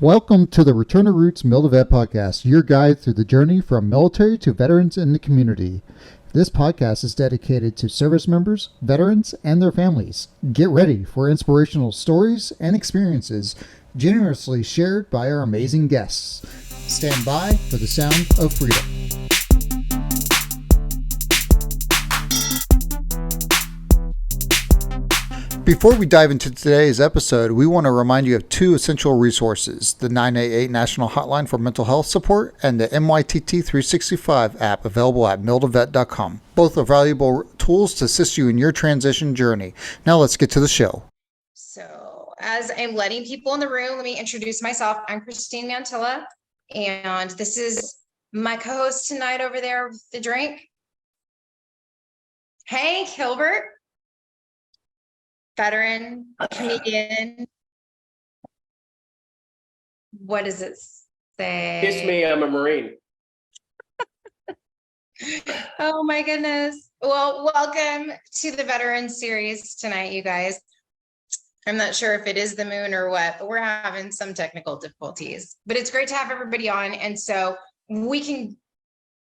Welcome to the Return to Roots Mil2Vet podcast, your guide through the journey from military to veterans in the community. This podcast is dedicated to service members, veterans, and their families. Get ready for inspirational stories and experiences generously shared by our amazing guests. Stand by for the sound of freedom. Before we dive into today's episode, we want to remind you of two essential resources: the 988 National Hotline for Mental Health Support and the MYTT 365 app available at Mil2Vet.com. Both are valuable tools to assist you in your transition journey. Now let's get to the show. So as I'm letting people in the room, let me introduce myself. I'm Christine Mantilla, and this is my co-host tonight over there with the drink, Hank Hilbert. Veteran, comedian. What does it say? Kiss me, I'm a Marine. Oh my goodness. Well, welcome to the Veterans Series tonight, you guys. I'm not sure if it is the moon or what, but we're having some technical difficulties. But it's great to have everybody on. And so we can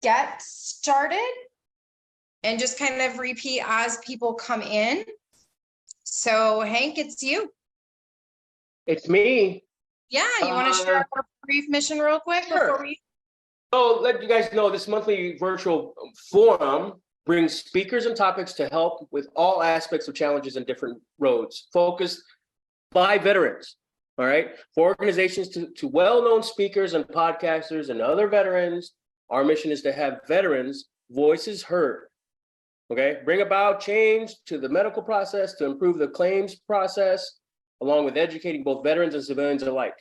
get started and just kind of repeat as people come in. So Hank, it's you. It's me. Yeah, you want to share our brief mission real quick before we? So let you guys know this monthly virtual forum brings speakers and topics to help with all aspects of challenges and different roads, focused by veterans. All right, for organizations to well-known speakers and podcasters and other veterans, our mission is to have veterans' voices heard. Okay, bring about change to the medical process to improve the claims process, along with educating both veterans and civilians alike.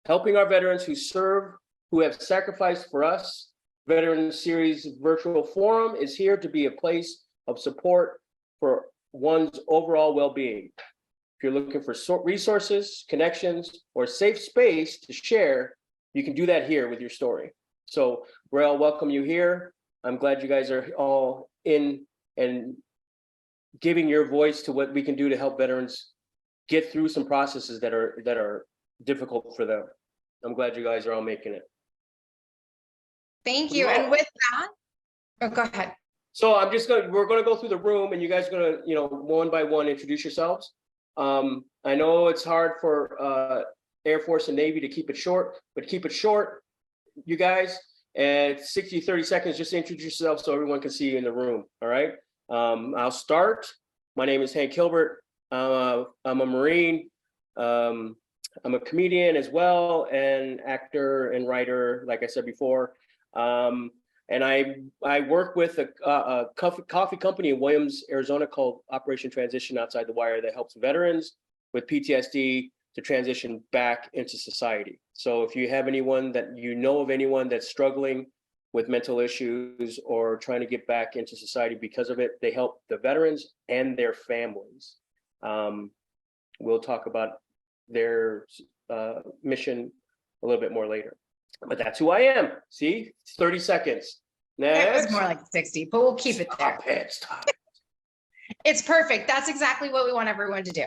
Helping our veterans who serve, who have sacrificed for us. Veterans Series Virtual Forum is here to be a place of support for one's overall well-being. If you're looking for resources, connections, or safe space to share, you can do that here with your story. So I'll welcome you here. I'm glad you guys are all in and giving your voice to what we can do to help veterans get through some processes that are difficult for them. I'm glad you guys are all making it. Thank you. And with that, oh, go ahead. So we're gonna go through the room, and you guys are gonna, one by one introduce yourselves. I know it's hard for Air Force and Navy to keep it short, but keep it short, you guys. And 60, 30 seconds, just introduce yourself so everyone can see you in the room. All right. I'll start. My name is Hank Hilbert. I'm a Marine. I'm a comedian as well, and actor and writer, like I said before. And I work with a coffee company in Williams, Arizona called Operation Transition Outside the Wire that helps veterans with PTSD to transition back into society. So if you have anyone that you know of anyone that's struggling with mental issues or trying to get back into society because of it, they help the veterans and their families. We'll talk about their mission a little bit more later. But that's who I am. See, 30 seconds. Next. It was more like 60, but we'll keep it there. Stop it. It's perfect. That's exactly what we want everyone to do.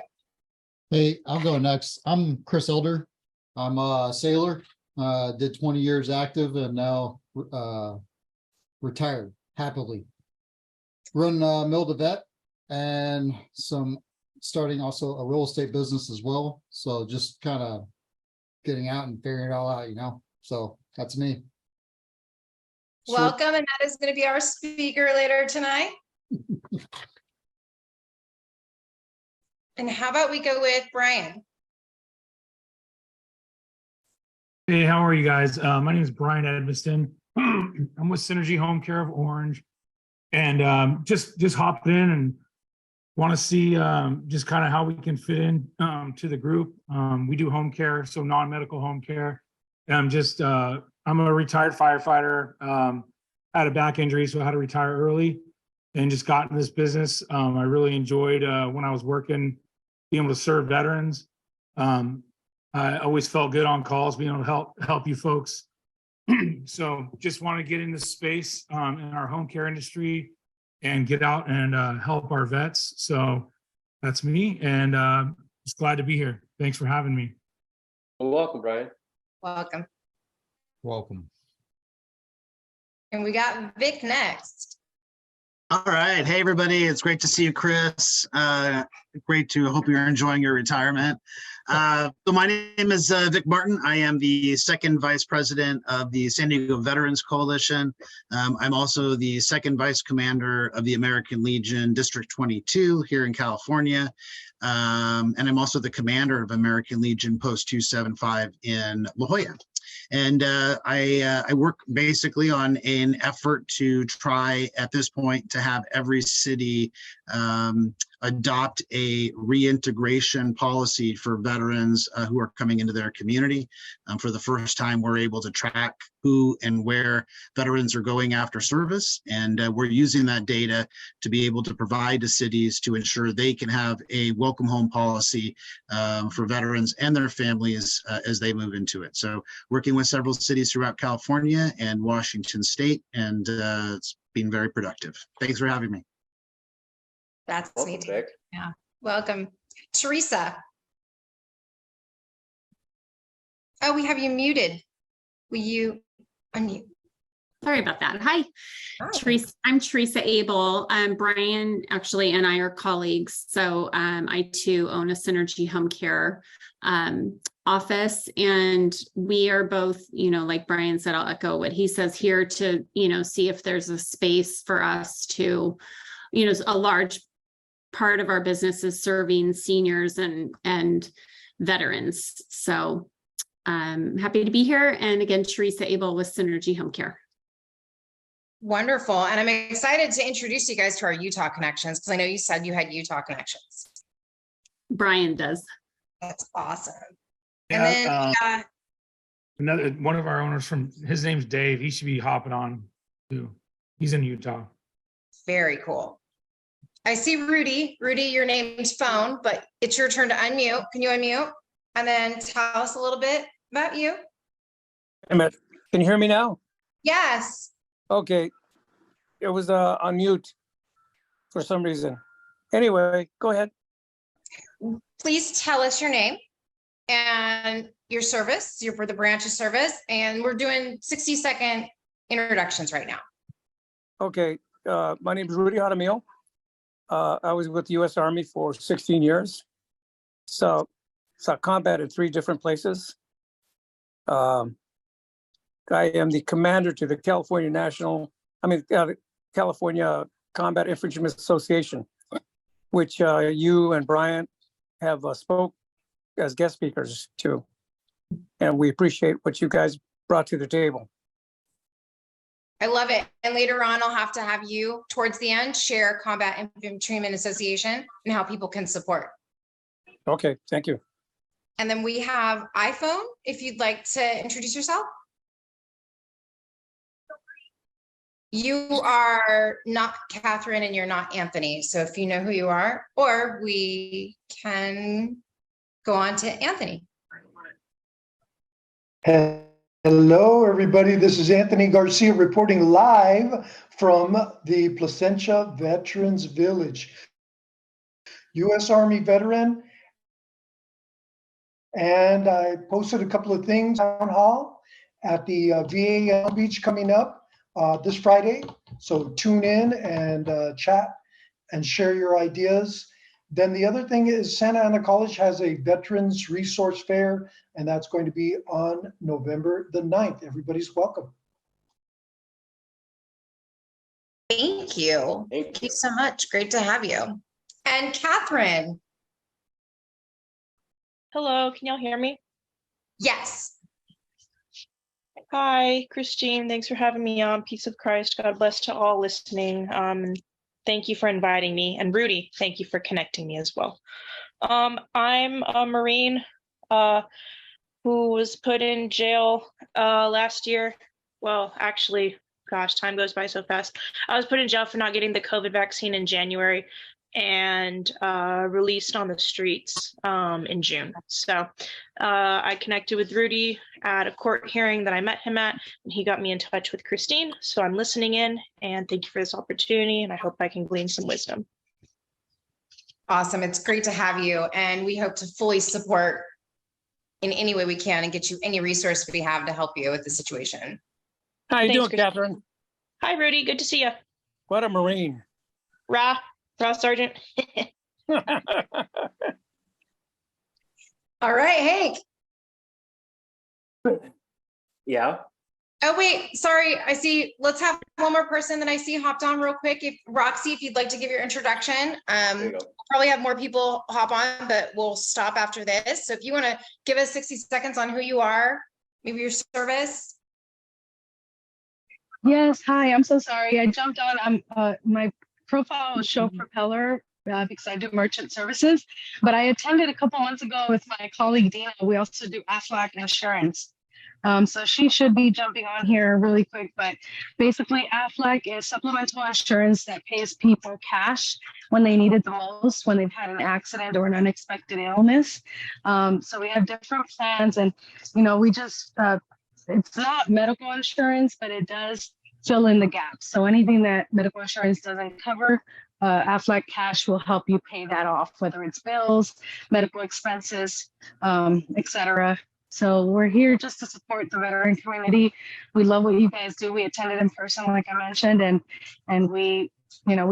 Hey, I'll go next. I'm Chris Elder. I'm a sailor. Did 20 years active and now retired happily. Run Mil2Vet and starting also a real estate business as well. So just kind of getting out and figuring it all out, So that's me. Welcome, and that is going to be our speaker later tonight. And how about we go with Brian? Hey, how are you guys? My name is Brian Edmiston. I'm with Synergy Home Care of Orange, and just hopped in and want to see just kind of how we can fit in to the group. We do home care, so non-medical home care. And I'm a retired firefighter. Had a back injury, so I had to retire early, and just got in this business. I really enjoyed when I was working, being able to serve veterans. I always felt good on calls, being able to help you folks. So just want to get in this space in our home care industry and get out and help our vets. So that's me, and just glad to be here. Thanks for having me. Well, welcome, Brian. welcome. Welcome. And we got Vic next. All right. Hey, everybody. It's great to see you, Chris. Great to hope you're enjoying your retirement. So my name is Vic Martin. I am the second vice president of the San Diego Veterans Coalition. I'm also the second vice commander of the American Legion District 22 here in California. And I'm also the commander of American Legion Post 275 in La Jolla. And I work basically on an effort to try at this point to have every city adopt a reintegration policy for veterans who are coming into their community. For the first time, we're able to track who and where veterans are going after service. And we're using that data to be able to provide to cities to ensure they can have a welcome home policy for veterans and their families as they move into it. So working with several cities throughout California and Washington State, and it's been very productive. Thanks for having me. That's Welcome, neat. Vic. Yeah, welcome. Teresa. Oh, we have you muted. Will you unmute? Sorry about that. Hi, Hi. Teresa. I'm Teresa Abel. Brian actually and I are colleagues. So I too own a Synergy Home Care office, and we are both, like Brian said, I'll echo what he says here to, see if there's a space for us to, a large part of our business is serving seniors and veterans. So I'm happy to be here. And again, Teresa Abel with Synergy Home Care. Wonderful. And I'm excited to introduce you guys to our Utah connections, because I know you said you had Utah connections. Brian does. That's awesome. Yeah, And then another one of our owners his name's Dave. He should be hopping on too. He's in Utah. very cool. I see Rudy. Rudy, your name's phone, but it's your turn to unmute. Can you unmute? And then tell us a little bit about you. Can you hear me now? Yes. Okay. It was on mute for some reason. Anyway, go ahead. Please tell us your name and your service, for the branch of service. And we're doing 60-second introductions right now. Okay. My name is Rudy Jaramillo. I was with the U.S. Army for 16 years. So I combat in 3 different places. I am the commander to the California Combat Infantrymen Association, which you and Brian have spoke as guest speakers to. And we appreciate what you guys brought to the table. I love it. And later on, I'll have to have you towards the end share Combat Infantrymen Association and how people can support. Okay, thank you. And then we have iPhone, if you'd like to introduce yourself. You are not Catherine and you're not Anthony. So if you know who you are, or we can go on to Anthony. Hello, everybody. This is Anthony Garcia reporting live from the Placentia Veterans Village. U.S. Army veteran. And I posted a couple of things, town hall at the VA Long Beach coming up this Friday. So tune in and chat and share your ideas. Then the other thing is Santa Ana College has a Veterans Resource Fair, and that's going to be on November the 9th. Everybody's welcome. Thank you. Thank you so much. Great to have you. And Catherine. Hello, can y'all hear me? Yes. Hi, Christine. Thanks for having me on. Peace of Christ. God bless to all listening. And thank you for inviting me. And Rudy, thank you for connecting me as well. I'm a Marine who was put in jail last year. Well, actually, gosh, time goes by so fast. I was put in jail for not getting the COVID vaccine in January and released on the streets in June. So I connected with Rudy at a court hearing that I met him at, and he got me in touch with Christine. So I'm listening in, and thank you for this opportunity, and I hope I can glean some wisdom. Awesome. It's great to have you, and we hope to fully support in any way we can and get you any resource we have to help you with the situation. How you Thanks, doing, Chris. Catherine? Hi, Rudy. Good to see you. What a Marine. Ra Sergeant. All right, Hank. Yeah. Oh, wait, sorry. I see. Let's have one more person that I see hopped on real quick. If Roxy, if you'd like to give your introduction, There you go. probably have more people hop on, but we'll stop after this. So if you want to give us 60 seconds on who you are, maybe your service. Yes, hi. I'm so sorry. I jumped on. My profile was show propeller because I do merchant services, but I attended a couple months ago with my colleague Dina. We also do Aflac insurance. So she should be jumping on here really quick, but basically Aflac is supplemental insurance that pays people cash when they need it the most, when they've had an accident or an unexpected illness. So we have different plans, and we just it's not medical insurance, but it does fill in the gaps. So anything that medical insurance doesn't cover, Aflac Cash will help you pay that off, whether it's bills, medical expenses, etc. So we're here just to support the veteran community. We love what you guys do. We attended in person, like I mentioned, and we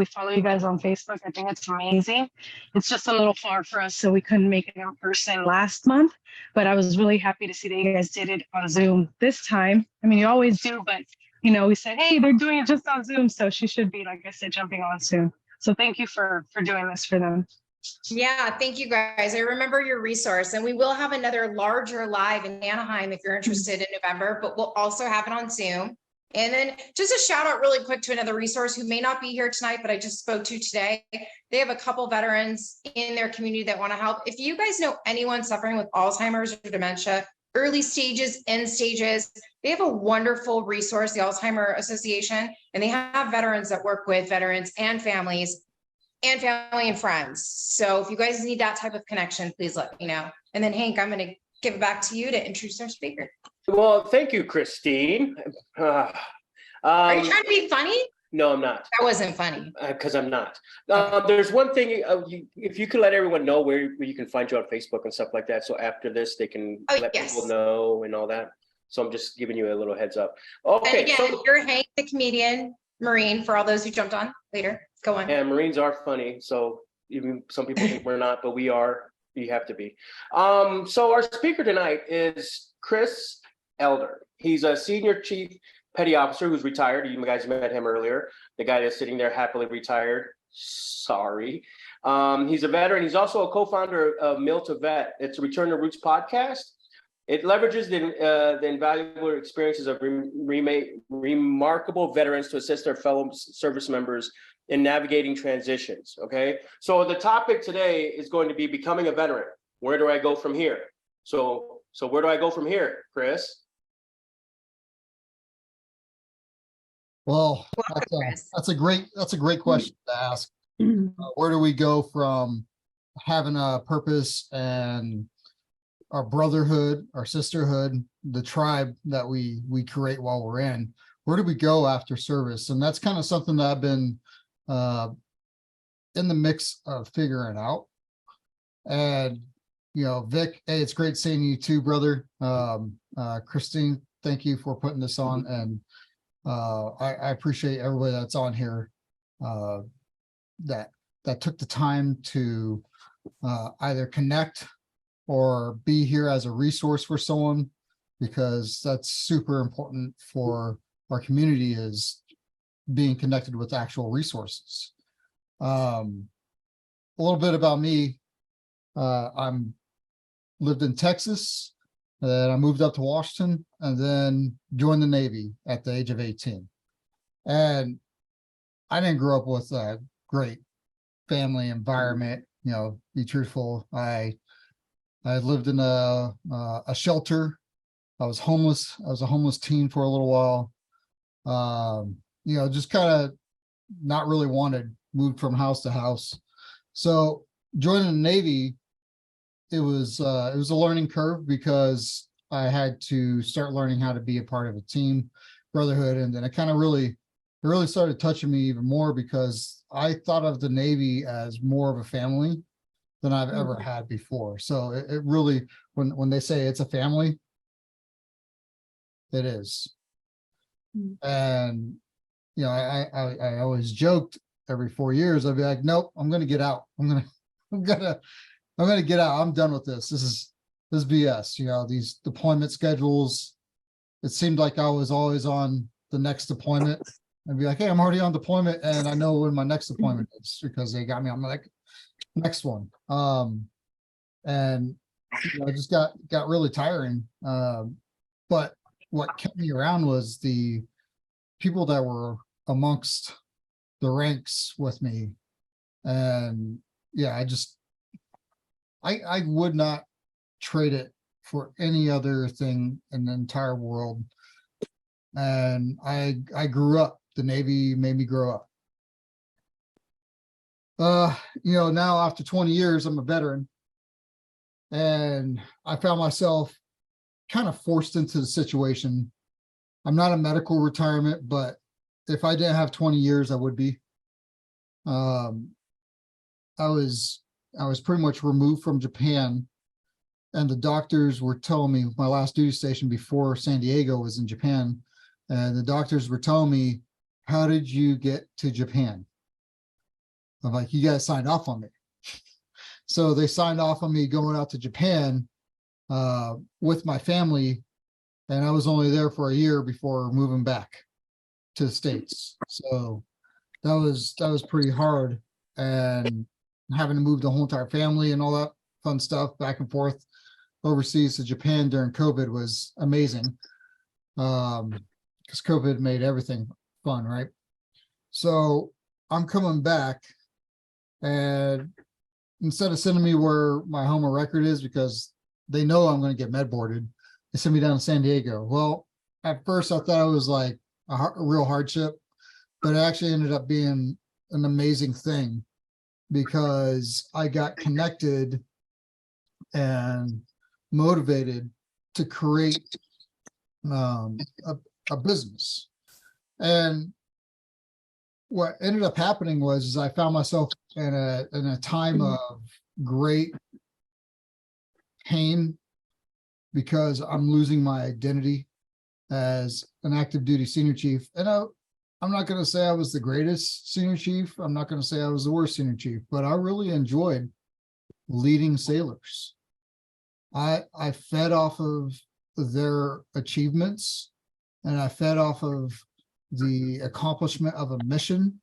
follow you guys on Facebook. I think it's amazing. It's just a little far for us, so we couldn't make it in person last month. But I was really happy to see that you guys did it on Zoom this time. I mean, you always do, but we said, hey, they're doing it just on Zoom, so she should be, like I said, jumping on soon. So thank you for doing this for them. Yeah, thank you guys. I remember your resource, and we will have another larger live in Anaheim if you're interested in November, but we'll also have it on Zoom. And then just a shout out really quick to another resource who may not be here tonight, but I just spoke to today. They have a couple veterans in their community that want to help. If you guys know anyone suffering with Alzheimer's or dementia, early stages, end stages, they have a wonderful resource, the Alzheimer Association, and they have veterans that work with veterans and families and family and friends. So if you guys need that type of connection, please let me know. And then Hank, I'm going to give it back to you to introduce our speaker. Well, thank you, Christine. Are you trying to be funny? No, I'm not. That wasn't funny. Because I'm not. There's one thing, if you could let everyone know where you can find you on Facebook and stuff like that. So after this, they can let people know and all that. So I'm just giving you a little heads up. Okay. And again, you're Hank, the comedian, Marine, for all those who jumped on later. Go on. And Marines are funny. So even some people think we're not, but we are. You have to be. So our speaker tonight is Chris Elder. He's a senior chief petty officer who's retired. You guys met him earlier. The guy that's sitting there happily retired. Sorry. He's a veteran. He's also a co-founder of Mil2Vet. It's a Return to Roots podcast. It leverages the invaluable experiences of remarkable veterans to assist their fellow service members in navigating transitions. Okay. So the topic today is going to be becoming a veteran. Where do I go from here? So where do I go from here, Chris? Well, that's a great question to ask. Where do we go from having a purpose and our brotherhood, our sisterhood, the tribe that we create while we're in? Where do we go after service? And that's kind of something that I've been in the mix of figuring out. And Vic, hey, it's great seeing you too, brother. Christine, thank you for putting this on, and I appreciate everybody that's on here that took the time to either connect or be here as a resource for someone, because that's super important for our community, is being connected with actual resources. A little bit about me. I'm lived in Texas, and then I moved up to Washington, and then joined the Navy at the age of 18. And I didn't grow up with a great family environment. Be truthful. I lived in a shelter. I was homeless. I was a homeless teen for a little while. Just kind of not really wanted, moved from house to house. So joining the Navy, it was a learning curve, because I had to start learning how to be a part of a team, brotherhood, and then it really started touching me even more, because I thought of the Navy as more of a family than I've ever had before. So it really, when they say it's a family, it is. And you know, I always joked every 4 years I'd be like, nope, I'm gonna get out. I'm gonna get out. I'm done with this. This is BS. You know, these deployment schedules. It seemed like I was always on the next deployment. I'd be like, hey, I'm already on deployment, and I know when my next deployment is because they got me on my next one. And you know, I just got really tiring. But what kept me around was the people that were amongst the ranks with me. And yeah, I would not trade it for any other thing in the entire world. And I grew up. The Navy made me grow up. You know, now after 20 years, I'm a veteran. And I found myself kind of forced into the situation. I'm not a medical retirement, but if I didn't have 20 years, I would be. I was pretty much removed from Japan, and the doctors were telling me my last duty station before San Diego was in Japan, and the doctors were telling me, how did you get to Japan? I'm like, you guys signed off on me. So they signed off on me going out to Japan with my family, and I was only there for a year before moving back to the States. So that was pretty hard, and having to move the whole entire family and all that fun stuff back and forth overseas to Japan during COVID was amazing. Because COVID made everything fun, right? So I'm coming back, and instead of sending me where my home of record is, because they know I'm going to get med boarded, they sent me down to San Diego. Well, at first I thought it was like a real hardship, but it actually ended up being an amazing thing because I got connected and motivated to create a business. And what ended up happening was I found myself in a time of great pain because I'm losing my identity as an active duty senior chief. And I'm not going to say I was the greatest senior chief. I'm not going to say I was the worst senior chief, but I really enjoyed leading sailors. I fed off of their achievements, and I fed off of the accomplishment of a mission.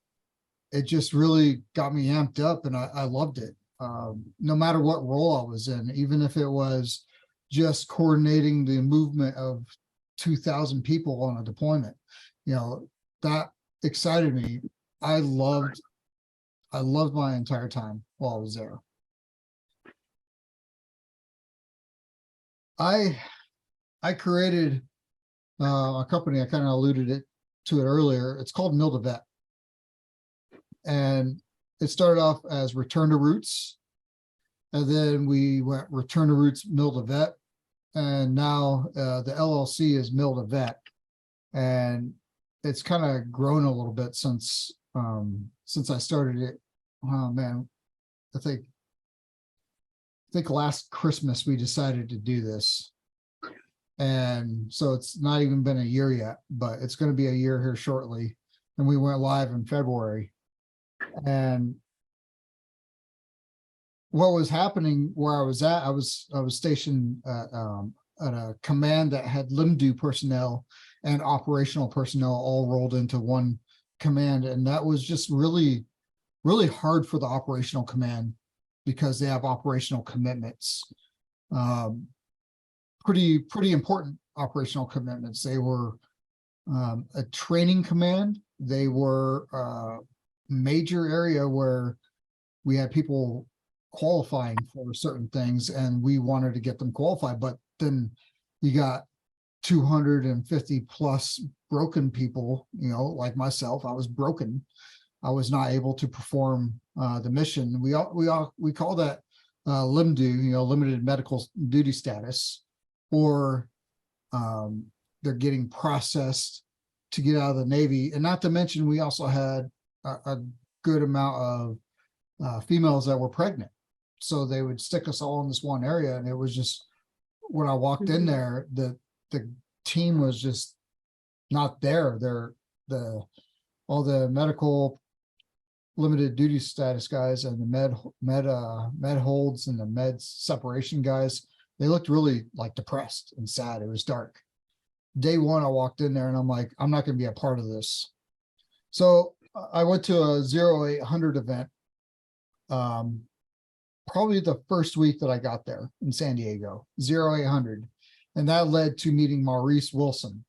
It just really got me amped up, and I loved it. No matter what role I was in, even if it was just coordinating the movement of 2,000 people on a deployment, you know, that excited me. I loved my entire time while I was there. I created a company. I kind of alluded to it earlier. It's called Mil2Vet, and it started off as Return to Roots, and then we went Return to Roots Mil2Vet, and now the LLC is Mil2Vet, and it's kind of grown a little bit since I started it. Oh man, I think last Christmas we decided to do this. And so it's not even been a year yet, but it's going to be a year here shortly. And we went live in February. And what was happening where I was at, I was stationed at a command that had LIMDU personnel and operational personnel all rolled into one command. And that was just really, really hard for the operational command because they have operational commitments. Pretty important operational commitments. They were a training command. They were a major area where we had people qualifying for certain things, and we wanted to get them qualified. But then you got 250 plus broken people, you know, like myself. I was broken. I was not able to perform the mission. We call that LIMDU, you know, limited medical duty status, or they're getting processed to get out of the Navy. And not to mention, we also had a good amount of females that were pregnant. so they would stick us all in this one area. And it was just, when I walked in there, the team was just not there. All the medical limited duty status guys and the med holds and the med separation guys, they looked really like depressed and sad. It was dark. Day one, I walked in there and I'm like, I'm not going to be a part of this. So I went to a 0800 event, probably the first week that I got there in San Diego, 0800. And that led to meeting Maurice Wilson.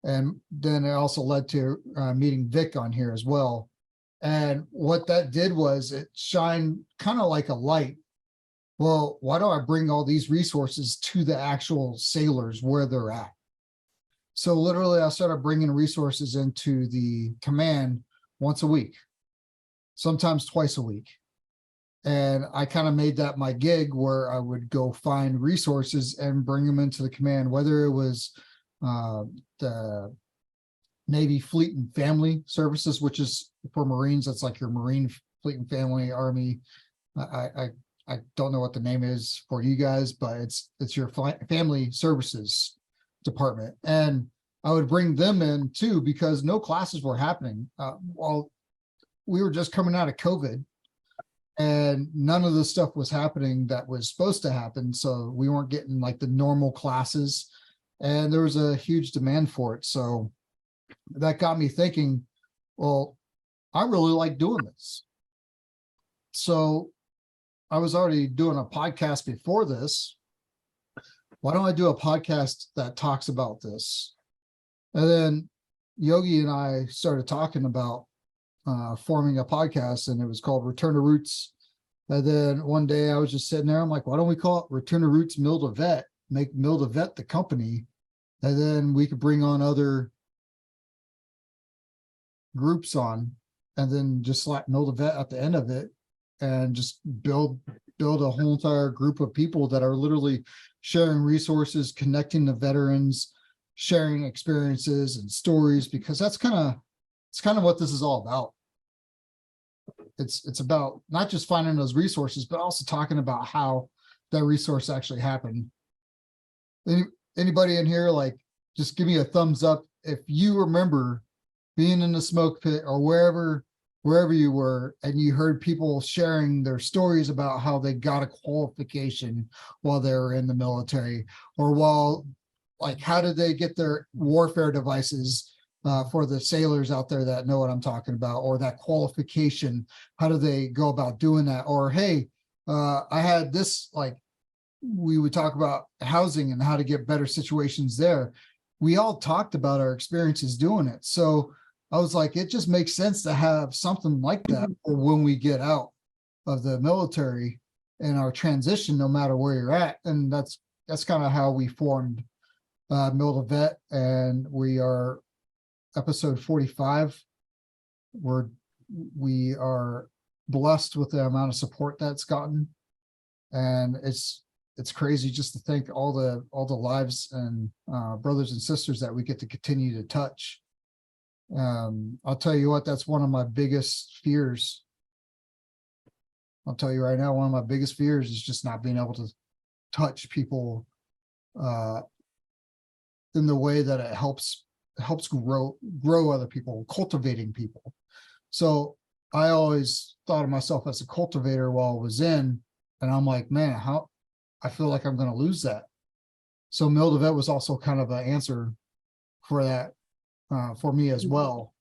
And then it also led to meeting Vic on here as well. And what that did was it shined kind of like a light. Well, why don't I bring all these resources to the actual sailors where they're at? So literally I started bringing resources into the command once a week, sometimes twice a week. And I kind of made that my gig, where I would go find resources and bring them into the command, whether it was the Navy Fleet and Family Services, which is for Marines. That's like your Marine Fleet and Family, Army. I don't know what the name is for you guys, but it's your family services department. And I would bring them in too, because no classes were happening. While we were just coming out of COVID, and none of the stuff was happening that was supposed to happen. So we weren't getting like the normal classes, and there was a huge demand for it. So that got me thinking, well, I really like doing this. So I was already doing a podcast before this. Why don't I do a podcast that talks about this? And then Yogi and I started talking about forming a podcast, and it was called Return to Roots. And then one day I was just sitting there, I'm like, why don't we call it Return to Roots Mil2Vet, make Mil2Vet the company, and then we could bring on other groups on, and then just slap Mil2Vet at the end of it, and just build a whole entire group of people that are literally sharing resources, connecting the veterans, sharing experiences and stories, because it's kind of what this is all about. It's about not just finding those resources, but also talking about how that resource actually happened. Anybody in here, like, just give me a thumbs up if you remember being in the smoke pit or wherever you were, and you heard people sharing their stories about how they got a qualification while they were in the military, or like, how did they get their warfare devices, for the sailors out there that know what I'm talking about, or that qualification, how do they go about doing that? Or, hey, I had this, like, we would talk about housing and how to get better situations there. We all talked about our experiences doing it. So I was like, it just makes sense to have something like that for when we get out of the military and our transition, no matter where you're at. And that's kind of how we formed Mil2Vet, and we are episode 45. We are blessed with the amount of support that's gotten, and it's crazy just to think all the lives and brothers and sisters that we get to continue to touch. I'll tell you what, that's one of my biggest fears. I'll tell you right now, one of my biggest fears is just not being able to touch people in the way that it helps grow other people, cultivating people. So I always thought of myself as a cultivator while I was in, and I'm like, man, how I feel like I'm going to lose that. So Mil2Vet was also kind of an answer for that, for me as well.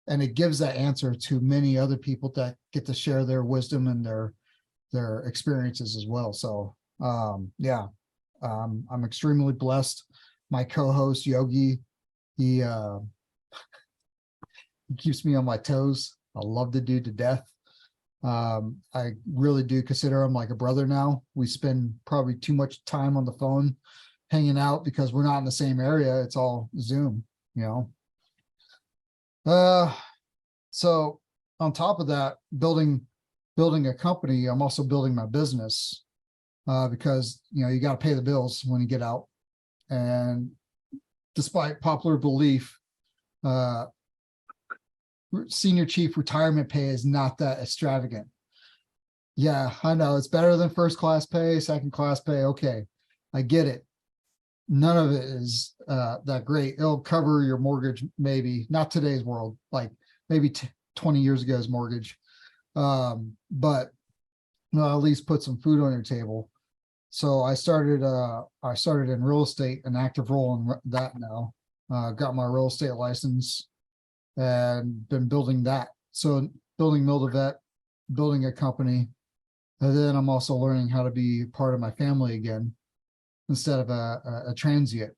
And it gives that answer to many other people that get to share their wisdom and their experiences as well. So I'm extremely blessed. My co-host Yogi, he keeps me on my toes. I love the dude to death. I really do consider him like a brother now. We spend probably too much time on the phone hanging out because we're not in the same area. It's all Zoom, you know. So on top of that, building a company, I'm also building my business, because, you know, you got to pay the bills when you get out. And despite popular belief, senior chief retirement pay is not that extravagant. Yeah, I know it's better than first class pay, second class pay. Okay, I get it. None of it is that great. It'll cover your mortgage, maybe not today's world, like maybe 20 years ago's mortgage. But at least put some food on your table. So I started in real estate, an active role in that now. Got my real estate license and been building that. So building Mil2Vet, building a company. And then I'm also learning how to be part of my family again instead of a transient.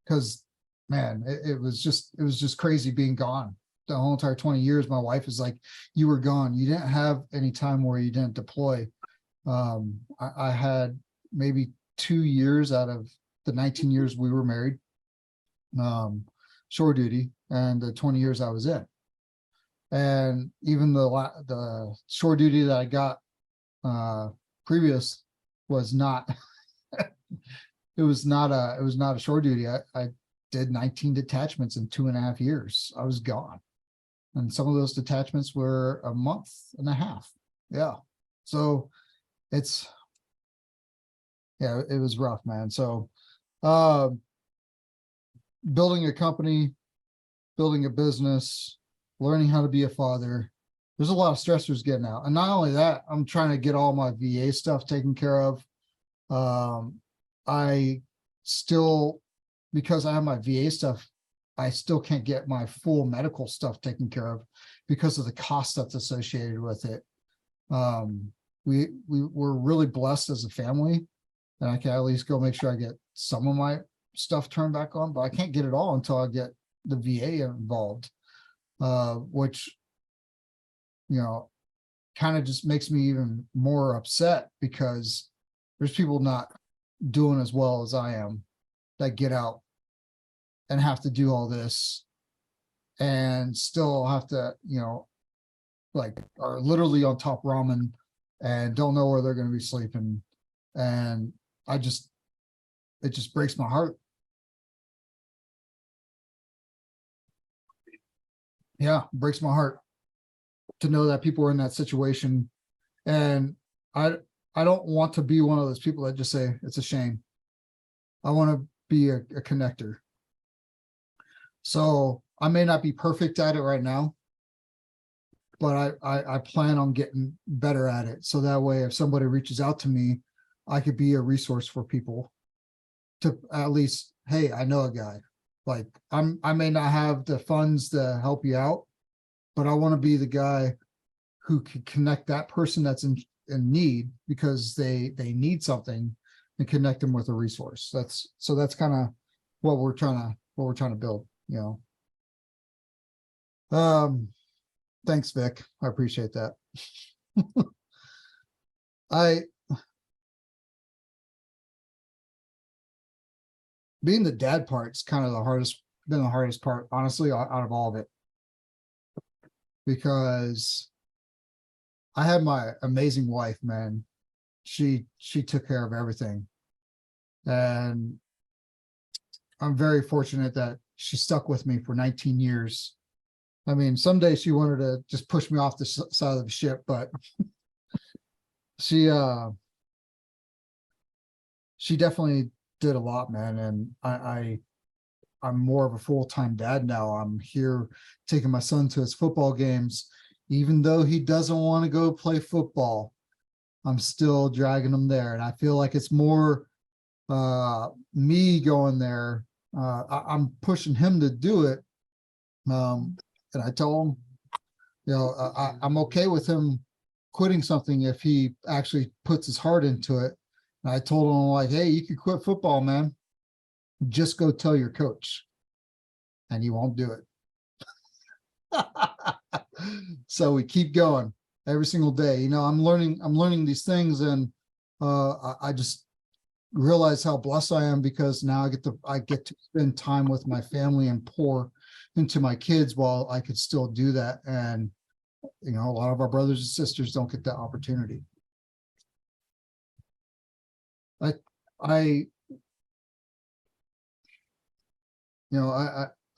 Because man, it was just crazy being gone. The whole entire 20 years, my wife is like, you were gone. You didn't have any time where you didn't deploy. I had maybe 2 years out of the 19 years we were married, shore duty, and the 20 years I was in. And even the shore duty that I got previous was not it was not a shore duty. I did 19 detachments in 2.5 years. I was gone. And some of those detachments were a month and a half. Yeah. So it was rough, man. So building a company, building a business, learning how to be a father, there's a lot of stressors getting out. And not only that, I'm trying to get all my VA stuff taken care of. I still, because I have my VA stuff, I still can't get my full medical stuff taken care of because of the cost that's associated with it. We're really blessed as a family, and I can at least go make sure I get some of my stuff turned back on, but I can't get it all until I get the VA involved, which, kind of just makes me even more upset because there's people not doing as well as I am that get out and have to do all this and still have to, like are literally on top ramen and don't know where they're going to be sleeping. And it just breaks my heart. Yeah, breaks my heart to know that people are in that situation. And I don't want to be one of those people that just say it's a shame. I want to be a connector. So I may not be perfect at it right now, but I plan on getting better at it. So that way, if somebody reaches out to me, I could be a resource for people to at least, hey, I know a guy. Like I may not have the funds to help you out, but I want to be the guy who can connect that person that's in need because they need something and connect them with a resource. That's kind of what we're trying to build, Thanks, Vic. I appreciate that. Being the dad part's kind of been the hardest part, honestly, out of all of it. Because I had my amazing wife, man. She took care of everything. And I'm very fortunate that she stuck with me for 19 years. I mean, someday she wanted to just push me off the side of the ship, but she definitely did a lot, man. And I'm more of a full-time dad now. I'm here taking my son to his football games, even though he doesn't want to go play football. I'm still dragging him there, and I feel like it's more me going there. I'm pushing him to do it, and I told him, I'm okay with him quitting something if he actually puts his heart into it. And I told him, like, hey, you could quit football, man. Just go tell your coach, and he won't do it. So we keep going every single day. I'm learning these things, and I just realize how blessed I am because now I get to spend time with my family and pour into my kids while I could still do that. And a lot of our brothers and sisters don't get that opportunity. I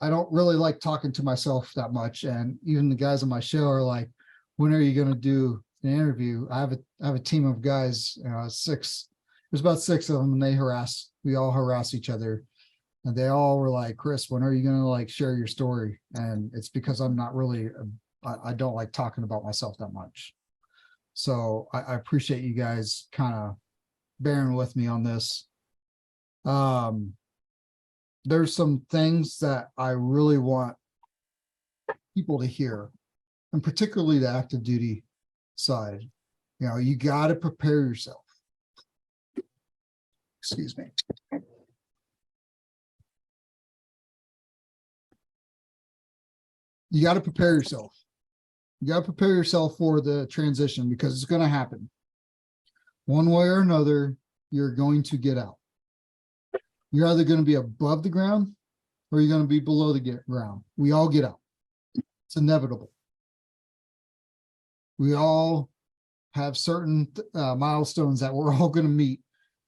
don't really like talking to myself that much. And even the guys on my show are like, when are you going to do an interview? I have a team of guys, 6. There's about 6 of them, and we all harass each other. And they all were like, Chris, when are you going to like share your story? And it's because I'm not really, I don't like talking about myself that much. So I appreciate you guys kind of bearing with me on this. There's some things that I really want people to hear, and particularly the active duty side. You got to prepare yourself. Excuse me. You got to prepare yourself. You got to prepare yourself for the transition, because it's going to happen. One way or another, you're going to get out. You're either going to be above the ground or you're going to be below the ground. We all get out. It's inevitable. We all have certain milestones that we're all going to meet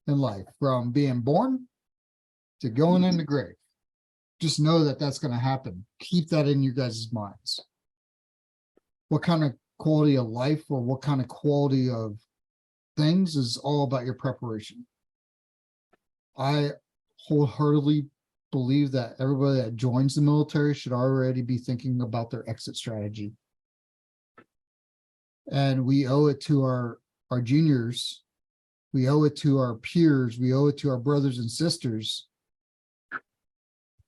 in life, from being born to going in the grave. Just know that that's going to happen. Keep that in your guys' minds. What kind of quality of life or what kind of quality of things is all about your preparation. I wholeheartedly believe that everybody that joins the military should already be thinking about their exit strategy. And we owe it to our juniors. We owe it to our peers. We owe it to our brothers and sisters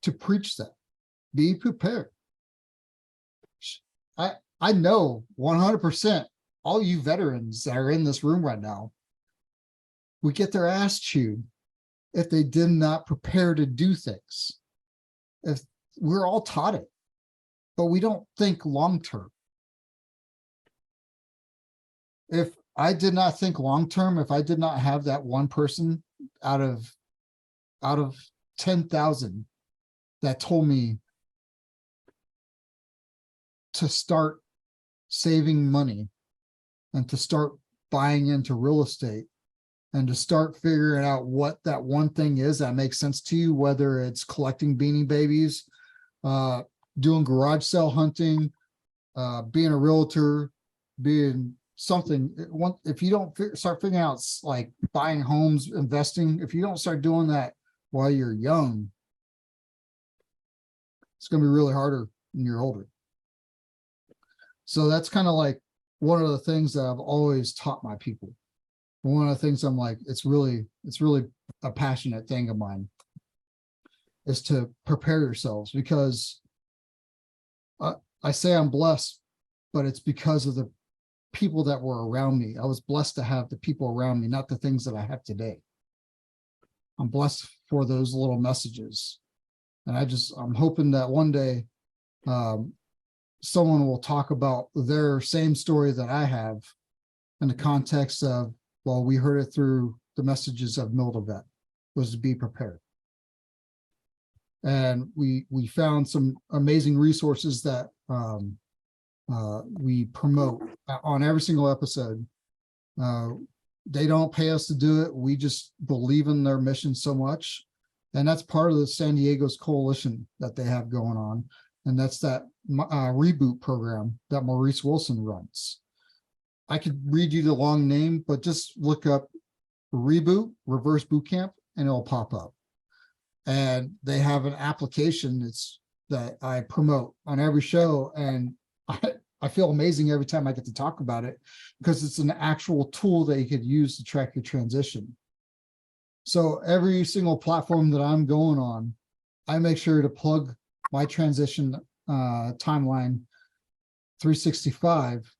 to preach that. Be prepared. I know 100% all you veterans that are in this room right now would get their ass chewed if they did not prepare to do things. If we're all taught it, but we don't think long-term. If I did not think long-term, if I did not have that one person out of 10,000 that told me to start saving money and to start buying into real estate and to start figuring out what that one thing is that makes sense to you, whether it's collecting Beanie Babies, doing garage sale hunting, being a realtor, being something. If you don't start figuring out like buying homes, investing, if you don't start doing that while you're young, it's going to be really harder when you're older. So that's kind of like one of the things that I've always taught my people. One of the things I'm like, it's really a passionate thing of mine, is to prepare yourselves, because I say I'm blessed, but it's because of the people that were around me. I was blessed to have the people around me, not the things that I have today. I'm blessed for those little messages. And I'm hoping that one day someone will talk about their same story that I have in the context of, well, we heard it through the messages of Mil2Vet, was to be prepared. And we found some amazing resources that we promote on every single episode. They don't pay us to do it. We just believe in their mission so much. And that's part of the San Diego's coalition that they have going on. And that's that reboot program that Maurice Wilson runs. I could read you the long name, but just look up Reboot Reverse Boot Camp and it'll pop up. And they have an application that I promote on every show. And I feel amazing every time I get to talk about it, because it's an actual tool that you could use to track your transition. So every single platform that I'm going on, I make sure to plug my transition timeline 365.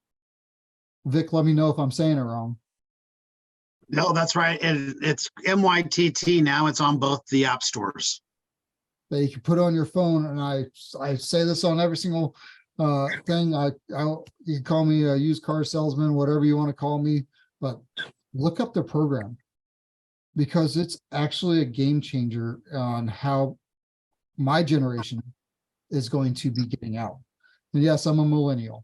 Vic, let me know if I'm saying it wrong. No, that's right. It's MYTT now. It's on both the app stores. That you can put on your phone, and I say this on every single thing. You can call me a used car salesman, whatever you want to call me, but look up the program, because it's actually a game changer on how my generation is going to be getting out. And yes, I'm a millennial.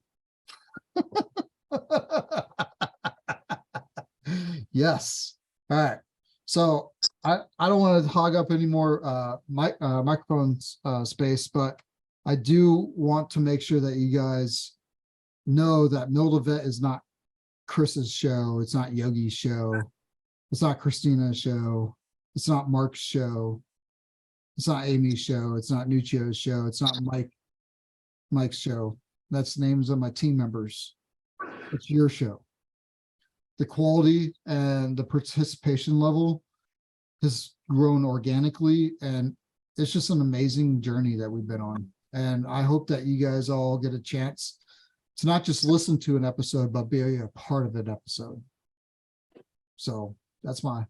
Yes. All right. So I don't want to hog up any more microphone space, but I do want to make sure that you guys know that Mil2Vet is not Chris's show. It's not Yogi's show. It's not Christina's show. It's not Mark's show. It's not Amy's show. It's not Nuccio's show. It's not Mike's show. That's names of my team members. It's your show. The quality and the participation level has grown organically, and it's just an amazing journey that we've been on. And I hope that you guys all get a chance to not just listen to an episode, but be a part of an episode. So that's my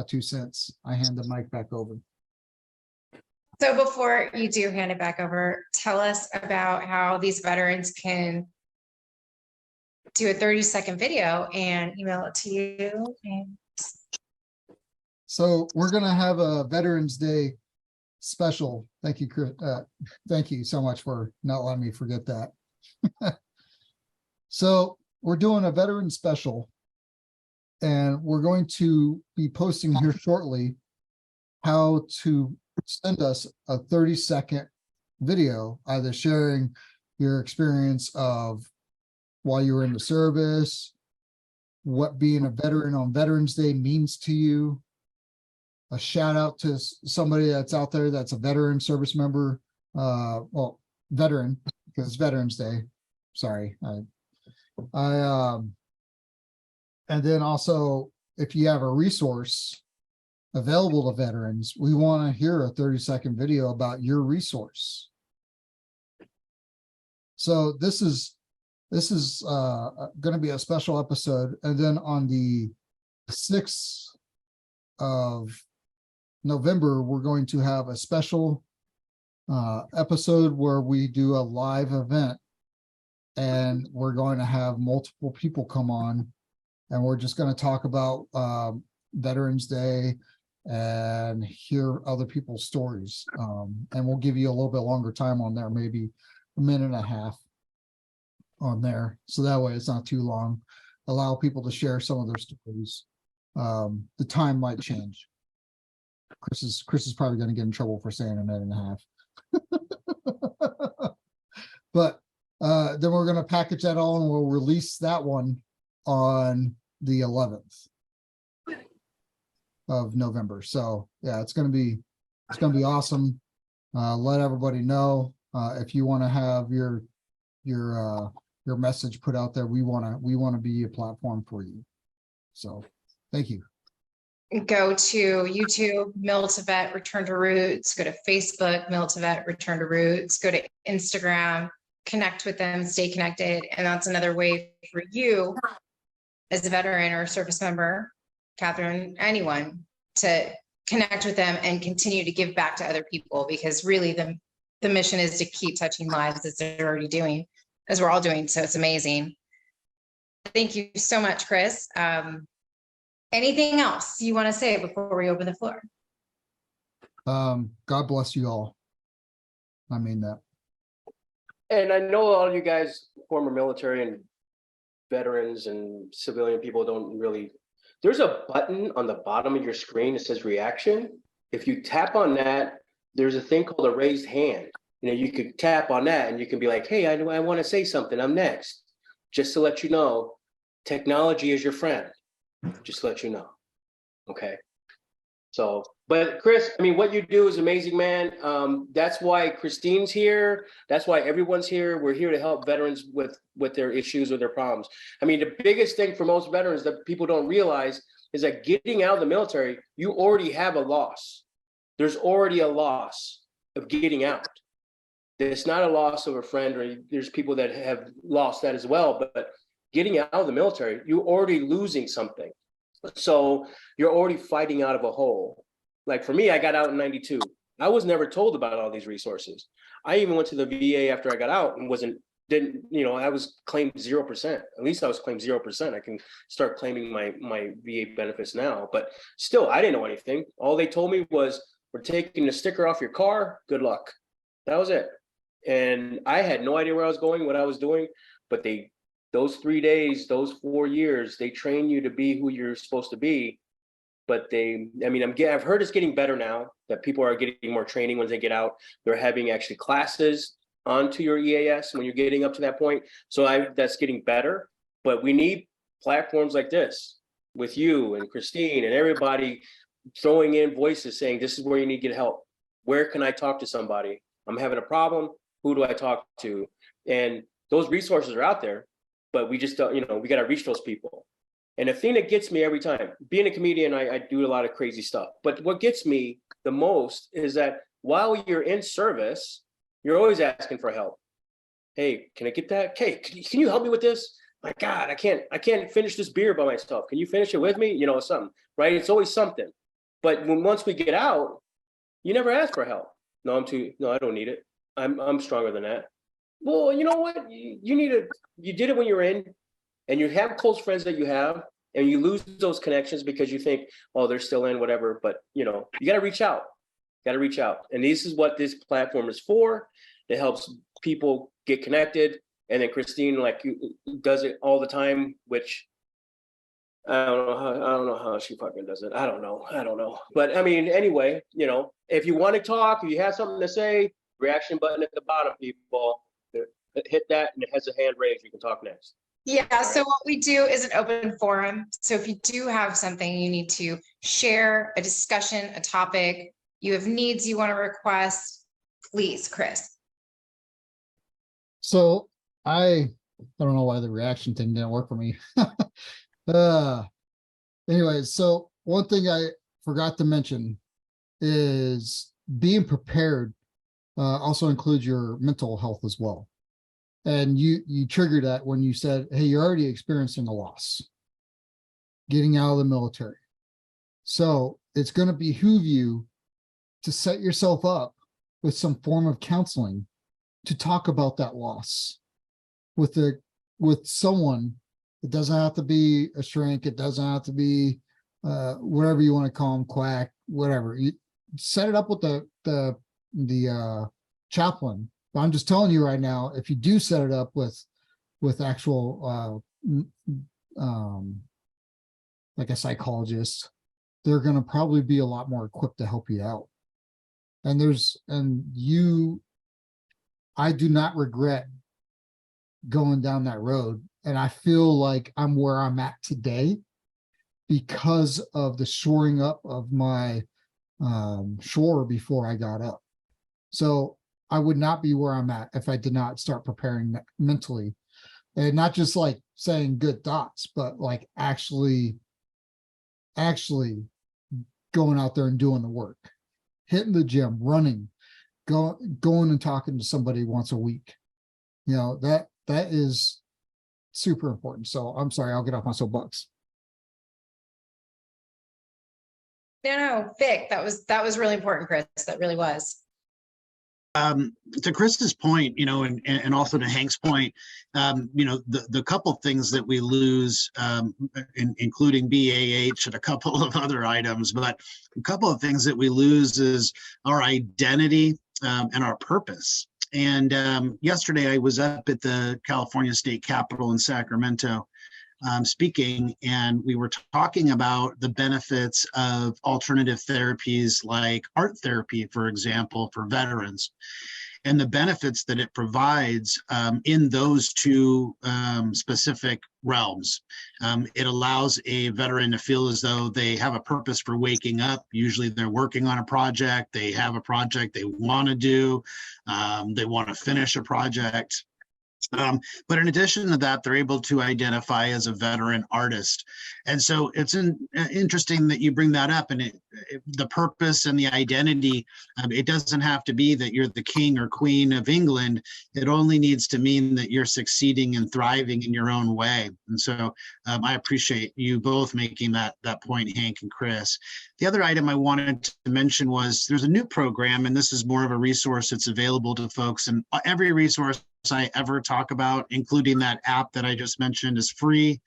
2 cents. I hand the mic back over. So before you do hand it back over, tell us about how these veterans can do a 30-second video and email it to you. And So we're going to have a Veterans Day special. Thank you, Chris. Thank you so much for not letting me forget that. So we're doing a veteran special, and we're going to be posting here shortly how to send us a 30-second video, either sharing your experience of while you were in the service, what being a veteran on Veterans Day means to you, a shout out to somebody that's out there that's a veteran service member, well, veteran, because it's Veterans Day. Sorry. And then also, if you have a resource available to veterans, we want to hear a 30-second video about your resource. So this is going to be a special episode. And then on the 6th of November, we're going to have a special episode where we do a live event, and we're going to have multiple people come on, and we're just going to talk about Veterans Day and hear other people's stories. And we'll give you a little bit longer time on there, maybe a minute and a half on there. So that way it's not too long. Allow people to share some of their stories. The time might change. Chris is probably going to get in trouble for saying a minute and a half. But then we're going to package that all, and we'll release that one on the 11th of November. So yeah, it's going to be awesome. Let everybody know if you want to have your message put out there. We want to be a platform for you. So thank you. go to YouTube, Mil2Vet Return to Roots, go to Facebook, Mil2Vet Return to Roots, go to Instagram, connect with them, stay connected. And that's another way for you as a veteran or a service member, Catherine, anyone, to connect with them and continue to give back to other people, because really the mission is to keep touching lives as they're already doing, as we're all doing. So it's amazing. Thank you so much, Chris. Anything else you want to say before we open the floor? God bless you all. I mean that. And I know all you guys, former military and veterans and civilian people, don't really, there's a button on the bottom of your screen that says reaction. If you tap on that, there's a thing called a raised hand. You know, you could tap on that and you can be like, hey, I want to say something. I'm next. Just to let you know, technology is your friend. Just to let you know. Okay. So, but Chris, I mean, what you do is amazing, man. That's why Christine's here. That's why everyone's here. We're here to help veterans with their issues or their problems. I mean, the biggest thing for most veterans that people don't realize is that getting out of the military, you already have a loss. There's already a loss of getting out. It's not a loss of a friend, or there's people that have lost that as well. But getting out of the military, you're already losing something. So you're already fighting out of a hole. Like for me, I got out in 92. I was never told about all these resources. I even went to the VA after I got out and I was claimed 0%. At least I was claimed 0%. I can start claiming my VA benefits now, but still, I didn't know anything. All they told me was, we're taking the sticker off your car. Good luck. That was it. And I had no idea where I was going, what I was doing, but those 3 days, those 4 years, they train you to be who you're supposed to be. But I've heard it's getting better now, that people are getting more training when they get out. They're having actually classes onto your EAS when you're getting up to that point. So that's getting better, but we need platforms like this with you and Christine and everybody throwing in voices saying, this is where you need to get help. Where can I talk to somebody? I'm having a problem. Who do I talk to? And those resources are out there, but we just don't, we got to reach those people. And the thing that gets me every time, being a comedian, I do a lot of crazy stuff. But what gets me the most is that while you're in service, you're always asking for help. Hey, can I get that? Hey, can you help me with this? My God, I can't finish this beer by myself. Can you finish it with me? Something, right? It's always something. But once we get out, you never ask for help. No, I don't need it. I'm stronger than that. Well, you know what? You did it when you were in, and you have close friends that you have, and you lose those connections because you think, oh, they're still in, whatever. But you got to reach out. And this is what this platform is for. It helps people get connected. And then Christine, does it all the time, which I don't know how she fucking does it. I don't know. But I mean, anyway, if you want to talk, if you have something to say, reaction button at the bottom, people, hit that, and it has a hand raised. You can talk next. Yeah, so what we do is an open forum. So if you do have something you need to share, a discussion, a topic, you have needs you want to request, please, Chris. So I don't know why the reaction thing didn't work for me. Anyways, so one thing I forgot to mention is being prepared also includes your mental health as well. And you triggered that when you said, hey, you're already experiencing a loss, getting out of the military. So it's going to behoove you to set yourself up with some form of counseling to talk about that loss with someone. It doesn't have to be a shrink. It doesn't have to be whatever you want to call them, quack, whatever. You set it up with the chaplain. But I'm just telling you right now, if you do set it up with actual like a psychologist, they're going to probably be a lot more equipped to help you out. I do not regret going down that road. And I feel like I'm where I'm at today because of the shoring up of my shore before I got up. So I would not be where I'm at if I did not start preparing mentally, and not just like saying good thoughts, but like actually going out there and doing the work, hitting the gym, running, going and talking to somebody once a week. That is super important. So I'm sorry, I'll get off my soapbox. No, Vic, that was really important, Chris. That really was. To Chris's point, and also to Hank's point, the couple things that we lose, including BAH and a couple of other items, but a couple of things that we lose is our identity and our purpose. And yesterday I was up at the California State Capitol in Sacramento speaking, and we were talking about the benefits of alternative therapies like art therapy, for example, for veterans, and the benefits that it provides in those two specific realms. It allows a veteran to feel as though they have a purpose for waking up. Usually they're working on a project, they have a project they want to do, they want to finish a project. But in addition to that, they're able to identify as a veteran artist. And so it's interesting that you bring that up, and the purpose and the identity, it doesn't have to be that you're the king or queen of England. It only needs to mean that you're succeeding and thriving in your own way. And so I appreciate you both making that point, Hank and Chris. The other item I wanted to mention was there's a new program, and this is more of a resource that's available to folks, and every resource I ever talk about, including that app that I just mentioned, is free.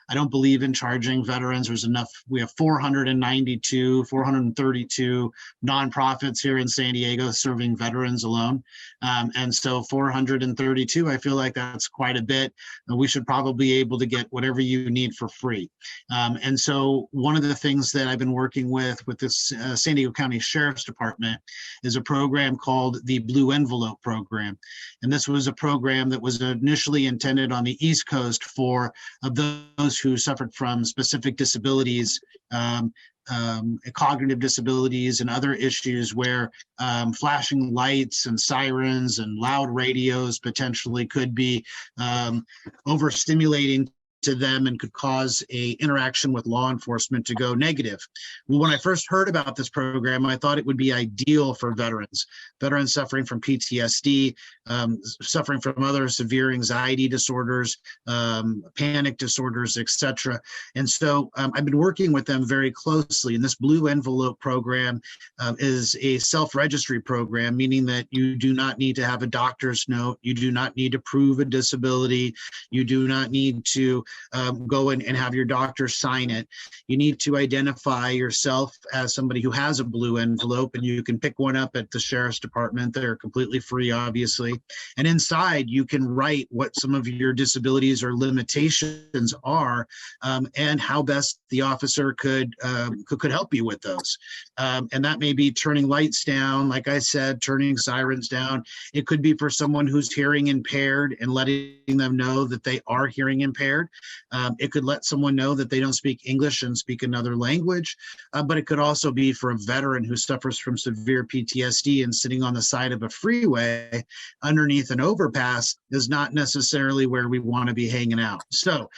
I don't believe in charging veterans. There's enough. We have 432 nonprofits here in San Diego serving veterans alone. And so 432, I feel like that's quite a bit. We should probably be able to get whatever you need for free. And so one of the things that I've been working with this San Diego County Sheriff's Department is a program called the Blue Envelope Program. And this was a program that was initially intended on the East Coast for those who suffered from specific disabilities, cognitive disabilities and other issues where flashing lights and sirens and loud radios potentially could be overstimulating to them and could cause a interaction with law enforcement to go negative. Well, when I first heard about this program, I thought it would be ideal for veterans suffering from PTSD, suffering from other severe anxiety disorders, panic disorders, etc. And so I've been working with them very closely. And this Blue Envelope program is a self-registry program, meaning that you do not need to have a doctor's note. You do not need to prove a disability. You do not need to go in and have your doctor sign it. You need to identify yourself as somebody who has a blue envelope, and you can pick one up at the Sheriff's Department. They're completely free, obviously. And inside, you can write what some of your disabilities or limitations are, and how best the officer could help you with those. And that may be turning lights down, like I said, turning sirens down. It could be for someone who's hearing impaired and letting them know that they are hearing impaired. It could let someone know that they don't speak English and speak another language, but it could also be for a veteran who suffers from severe PTSD and sitting on the side of a freeway underneath an overpass is not necessarily where we want to be hanging out. So,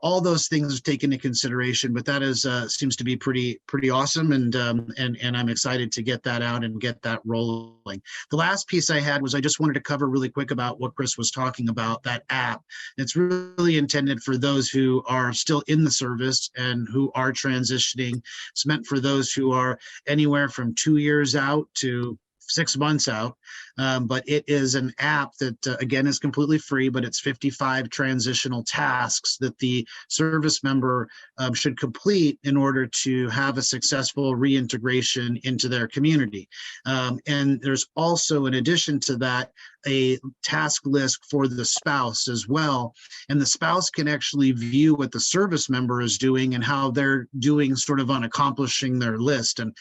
all those things are taken into consideration, but that is seems to be pretty awesome, and I'm excited to get that out and get that rolling. The last piece I had was I just wanted to cover really quick about what Chris was talking about, that app. It's really intended for those who are still in the service and who are transitioning. It's meant for those who are anywhere from 2 years out to 6 months out. But it is an app that, again, is completely free, but it's 55 transitional tasks that the service member should complete in order to have a successful reintegration into their community. And there's also, in addition to that, a task list for the spouse as well. And the spouse can actually view what the service member is doing and how they're doing sort of on accomplishing their list. And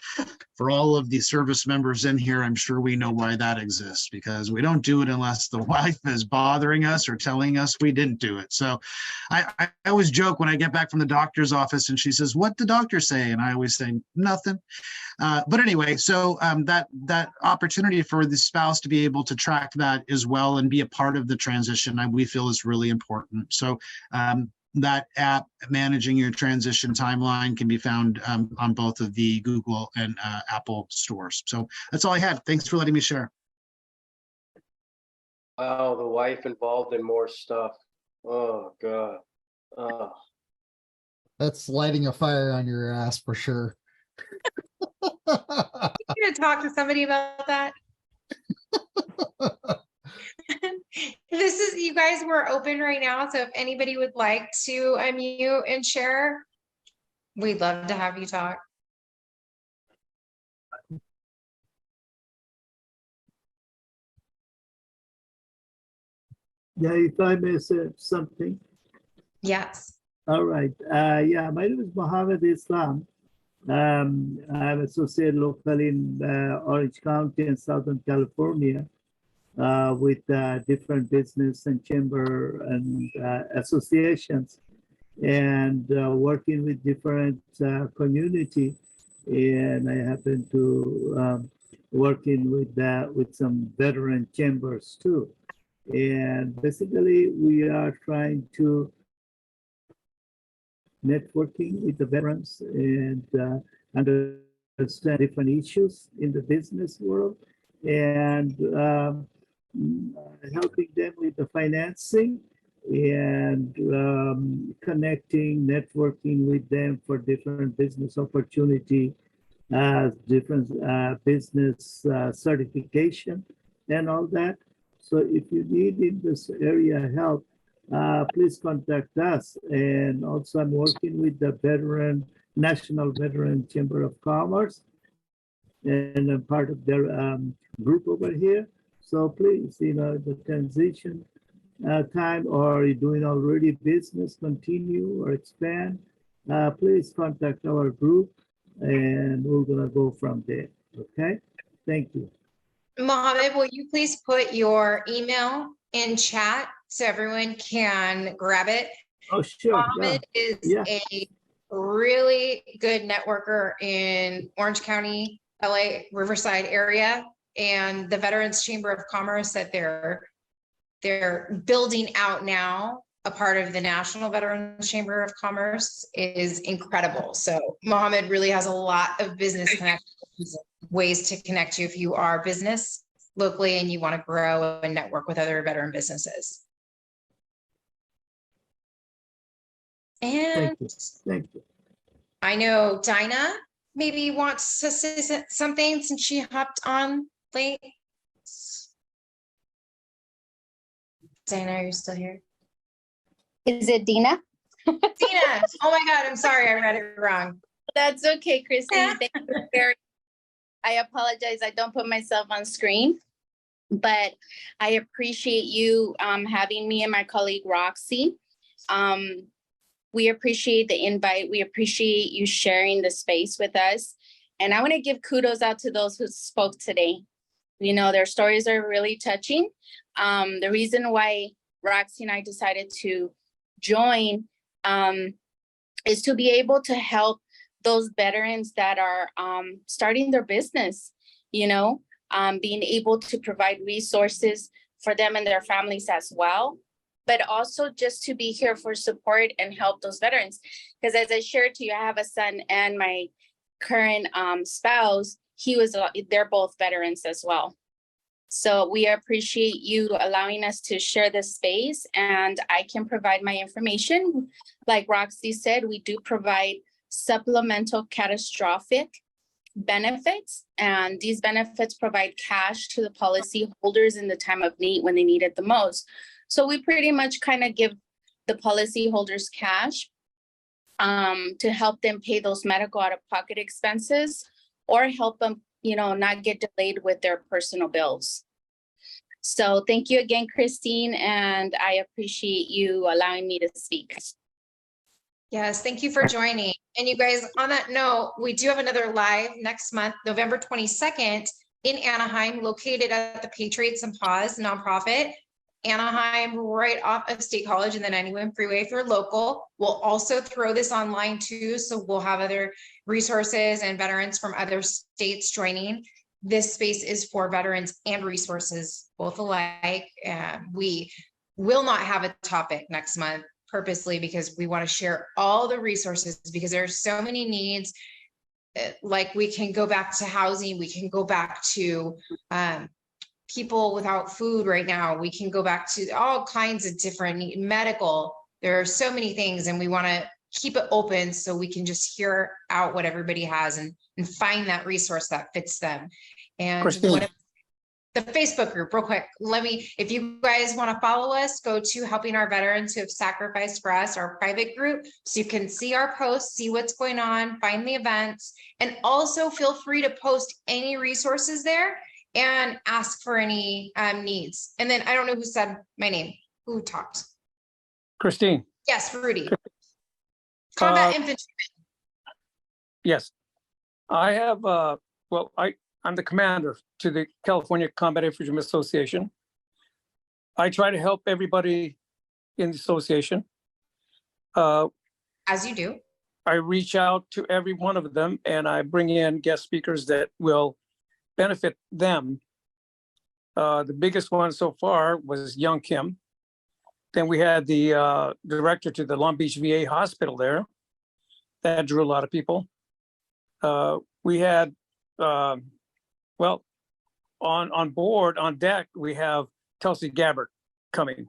for all of the service members in here, I'm sure we know why that exists, because we don't do it unless the wife is bothering us or telling us we didn't do it. So I always joke when I get back from the doctor's office and she says, "What did the doctor say?" And I always say, "Nothing." But anyway, so that opportunity for the spouse to be able to track that as well and be a part of the transition, we feel is really important. So that app, managing your transition timeline, can be found on both of the Google and Apple stores. So that's all I had. Thanks for letting me share. Wow, the wife involved in more stuff. Oh, God. Oh. That's lighting a fire on your ass for sure. You gonna talk to somebody about that? This is, you guys, we're open right now, so if anybody would like to unmute and share, we'd love to have you talk. Yeah, if I may say something. Yes. All right. Yeah, my name is Mohammed Islam. I'm associated locally in Orange County in Southern California with different business and chamber and associations, and working with different community. And I happen to working with some veteran chambers too. And basically, we are trying to networking with the veterans and understand different issues in the business world, and helping them with the financing and connecting, networking with them for different business opportunity, different business certification and all that. So if you need in this area help, please contact us. And also I'm working with the National Veteran Chamber of Commerce, and I'm part of their group over here. So please, the transition time, or you're doing already business, continue or expand, please contact our group and we're gonna go from there, okay? Thank you. Mohammed, will you please put your email in chat so everyone can grab it? Oh, sure. Mohammed is a really good networker in Orange County, LA, Riverside area, and the Veterans Chamber of Commerce that they're building out now, a part of the National Veterans Chamber of Commerce, is incredible. So Mohammed really has a lot of business connections, ways to connect you if you are business locally and you want to grow and network with other veteran businesses. And Thank you. I know Dinah maybe wants to say something since she hopped on late. Dinah, are you still here? Is it Dina? Dina, oh my God, I'm sorry, I read it wrong. That's okay, Christine. Thank you I apologize, I don't put myself on screen, but I appreciate you having me and my colleague Roxy. We appreciate the invite. We appreciate you sharing the space with us. And I want to give kudos out to those who spoke today. Their stories are really touching. The reason why Roxy and I decided to join is to be able to help those veterans that are starting their business, being able to provide resources for them and their families as well, but also just to be here for support and help those veterans. Because as I shared to you, I have a son and my current spouse, they're both veterans as well. So we appreciate you allowing us to share this space, and I can provide my information. Like Roxy said, we do provide supplemental catastrophic benefits, and these benefits provide cash to the policy holders in the time of need when they need it the most. So we pretty much kind of give the policy holders cash to help them pay those medical out-of-pocket expenses, or help them, not get delayed with their personal bills. So thank you again, Christine, and I appreciate you allowing me to speak. Yes, thank you for joining. And you guys, on that note, we do have another live next month, November 22nd in Anaheim, located at the Patriots and Paws nonprofit. Anaheim, right off of State College and the 91 freeway if you're local. We'll also throw this online too, so we'll have other resources and veterans from other states joining. This space is for veterans and resources, both alike. We will not have a topic next month purposely because we want to share all the resources, because there are so many needs. Like we can go back to housing, we can go back to people without food right now. We can go back to all kinds of different medical. There are so many things, and we want to keep it open so we can just hear out what everybody has and find that resource that fits them. And the Facebook group, real quick, if you guys want to follow us, go to Helping Our Veterans Who Have Sacrificed for Us, our private group, so you can see our posts, see what's going on, find the events, and also feel free to post any resources there and ask for any needs. And then I don't know who said my name. Who talked? Christine. Yes, Rudy. Combat infantry. Yes. I have, I'm the commander to the California Combat Infantrymen Association. I try to help everybody in the association. As you do. I reach out to every one of them, and I bring in guest speakers that will benefit them. The biggest one so far was Young Kim. Then we had the director to the Long Beach VA hospital there. That drew a lot of people. We had, on board, on deck, we have Tulsi Gabbard coming.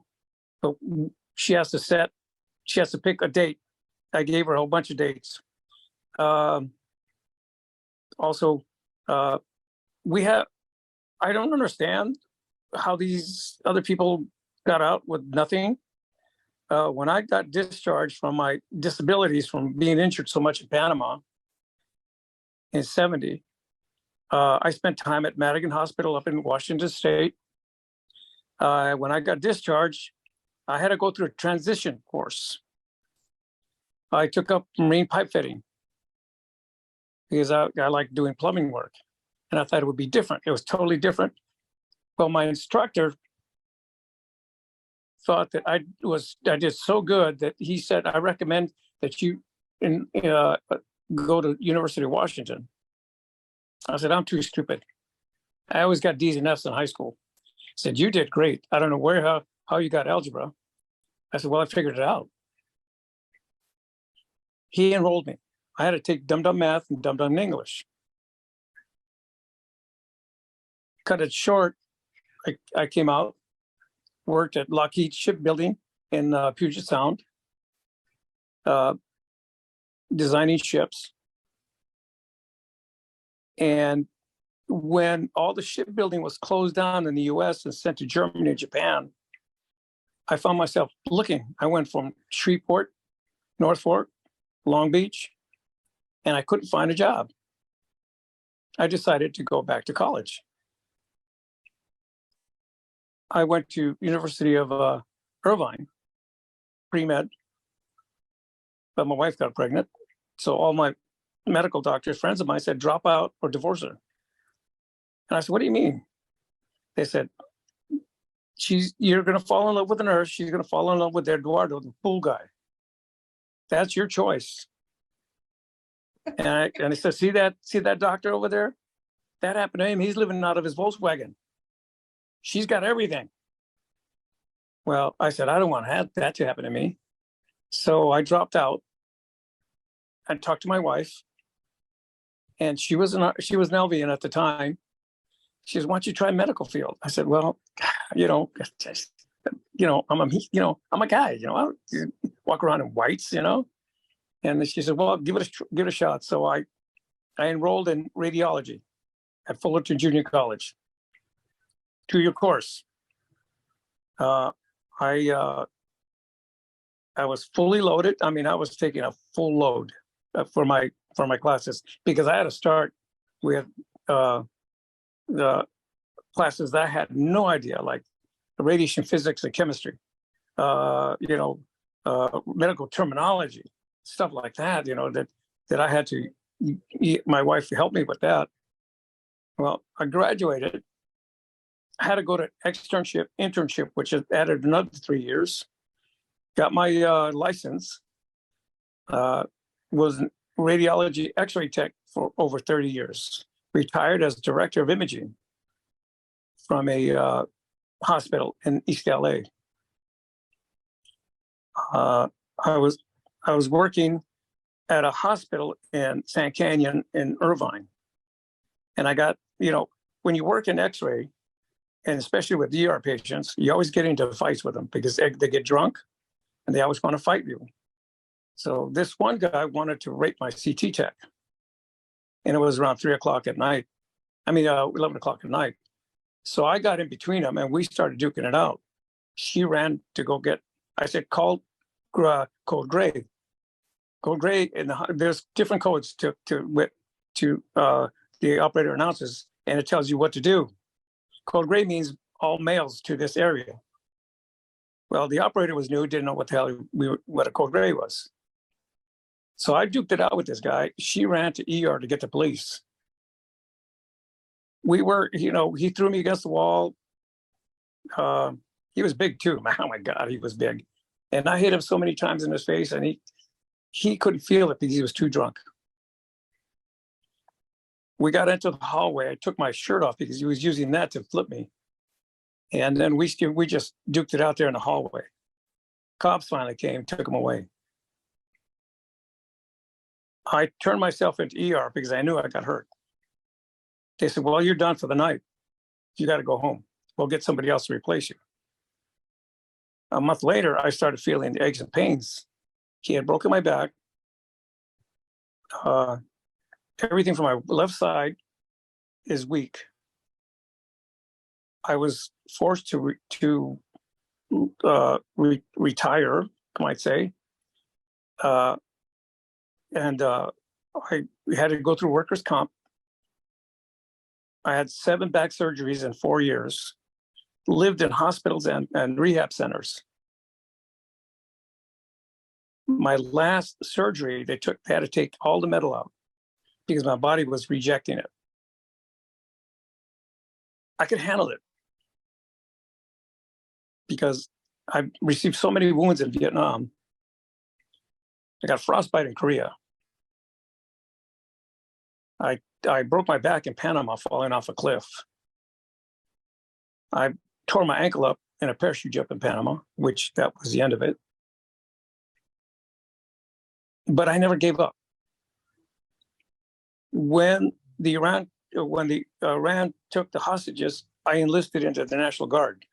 But she has to pick a date. I gave her a whole bunch of dates. Also, I don't understand how these other people got out with nothing. when I got discharged from my disabilities from being injured so much in Panama in 70, I spent time at Madigan Hospital up in Washington State. When I got discharged, I had to go through a transition course. I took up marine pipe fitting because I like doing plumbing work, and I thought it would be different. It was totally different. Well, my instructor thought that I did so good that he said, I recommend that you go to University of Washington. I said, I'm too stupid. I always got D's and F's in high school. He said, you did great. I don't know how you got algebra. I said, well, I figured it out. He enrolled me. I had to take dum-dum math and dum-dum English. Cut it short, I came out, worked at Lockheed Shipbuilding in Puget Sound, designing ships. And when all the shipbuilding was closed down in the US and sent to Germany and Japan, I found myself looking. I went from Shreveport, Norfolk, Long Beach, and I couldn't find a job. I decided to go back to college. I went to University of Irvine, pre-med, but my wife got pregnant. So all my medical doctors, friends of mine said, drop out or divorce her. And I said, what do you mean? They said, you're going to fall in love with a nurse. She's going to fall in love with Eduardo, the pool guy. That's your choice. And I said, see that doctor over there? That happened to him. He's living out of his Volkswagen. She's got everything. Well, I said, I don't want that to happen to me. So I dropped out. I talked to my wife, and she was an LVN at the time. She says, why don't you try medical field? I said, well, I'm a guy, I don't walk around in whites, And she said, well, give it a shot. So I enrolled in radiology at Fullerton Junior College, 2-year course. I was fully loaded. I mean, I was taking a full load for my classes because I had to start with the classes that I had no idea, like radiation physics and chemistry, medical terminology, stuff like that, that I had to, my wife helped me with that. Well, I graduated. I had to go to internship, which added another 3 years. Got my license, was radiology x-ray tech for over 30 years. Retired as director of imaging from a hospital in East LA. I was working at a hospital in San Canyon in Irvine. And I got, when you work in x-ray, and especially with ER patients, you always get into fights with them because they get drunk and they always want to fight you. So this one guy wanted to rape my CT tech. And it was around 11 o'clock at night. So I got in between them and we started duking it out. She ran to go get, I said, call code gray. Code gray, and there's different codes to the operator announces, and it tells you what to do. Code gray means all males to this area. Well, the operator was new, didn't know what the hell what a code gray was. So I duked it out with this guy. She ran to ER to get the police. We were, he threw me against the wall. He was big too. Oh my God, he was big. And I hit him so many times in his face, and he couldn't feel it because he was too drunk. We got into the hallway. I took my shirt off because he was using that to flip me. And then we just duked it out there in the hallway. Cops finally came, took him away. I turned myself into ER because I knew I got hurt. They said, well, you're done for the night. You got to go home. We'll get somebody else to replace you. A month later, I started feeling the aches and pains. He had broken my back. Everything from my left side is weak. I was forced to retire might say. And I had to go through workers' comp. I had 7 back surgeries in 4 years, lived in hospitals and rehab centers. My last surgery, they had to take all the metal out because my body was rejecting it. I could handle it because I received so many wounds in Vietnam. I got frostbite in Korea. I broke my back in Panama falling off a cliff. I tore my ankle up in a parachute jump in Panama, which that was the end of it. But I never gave up. When Iran took the hostages, I enlisted into the National Guard.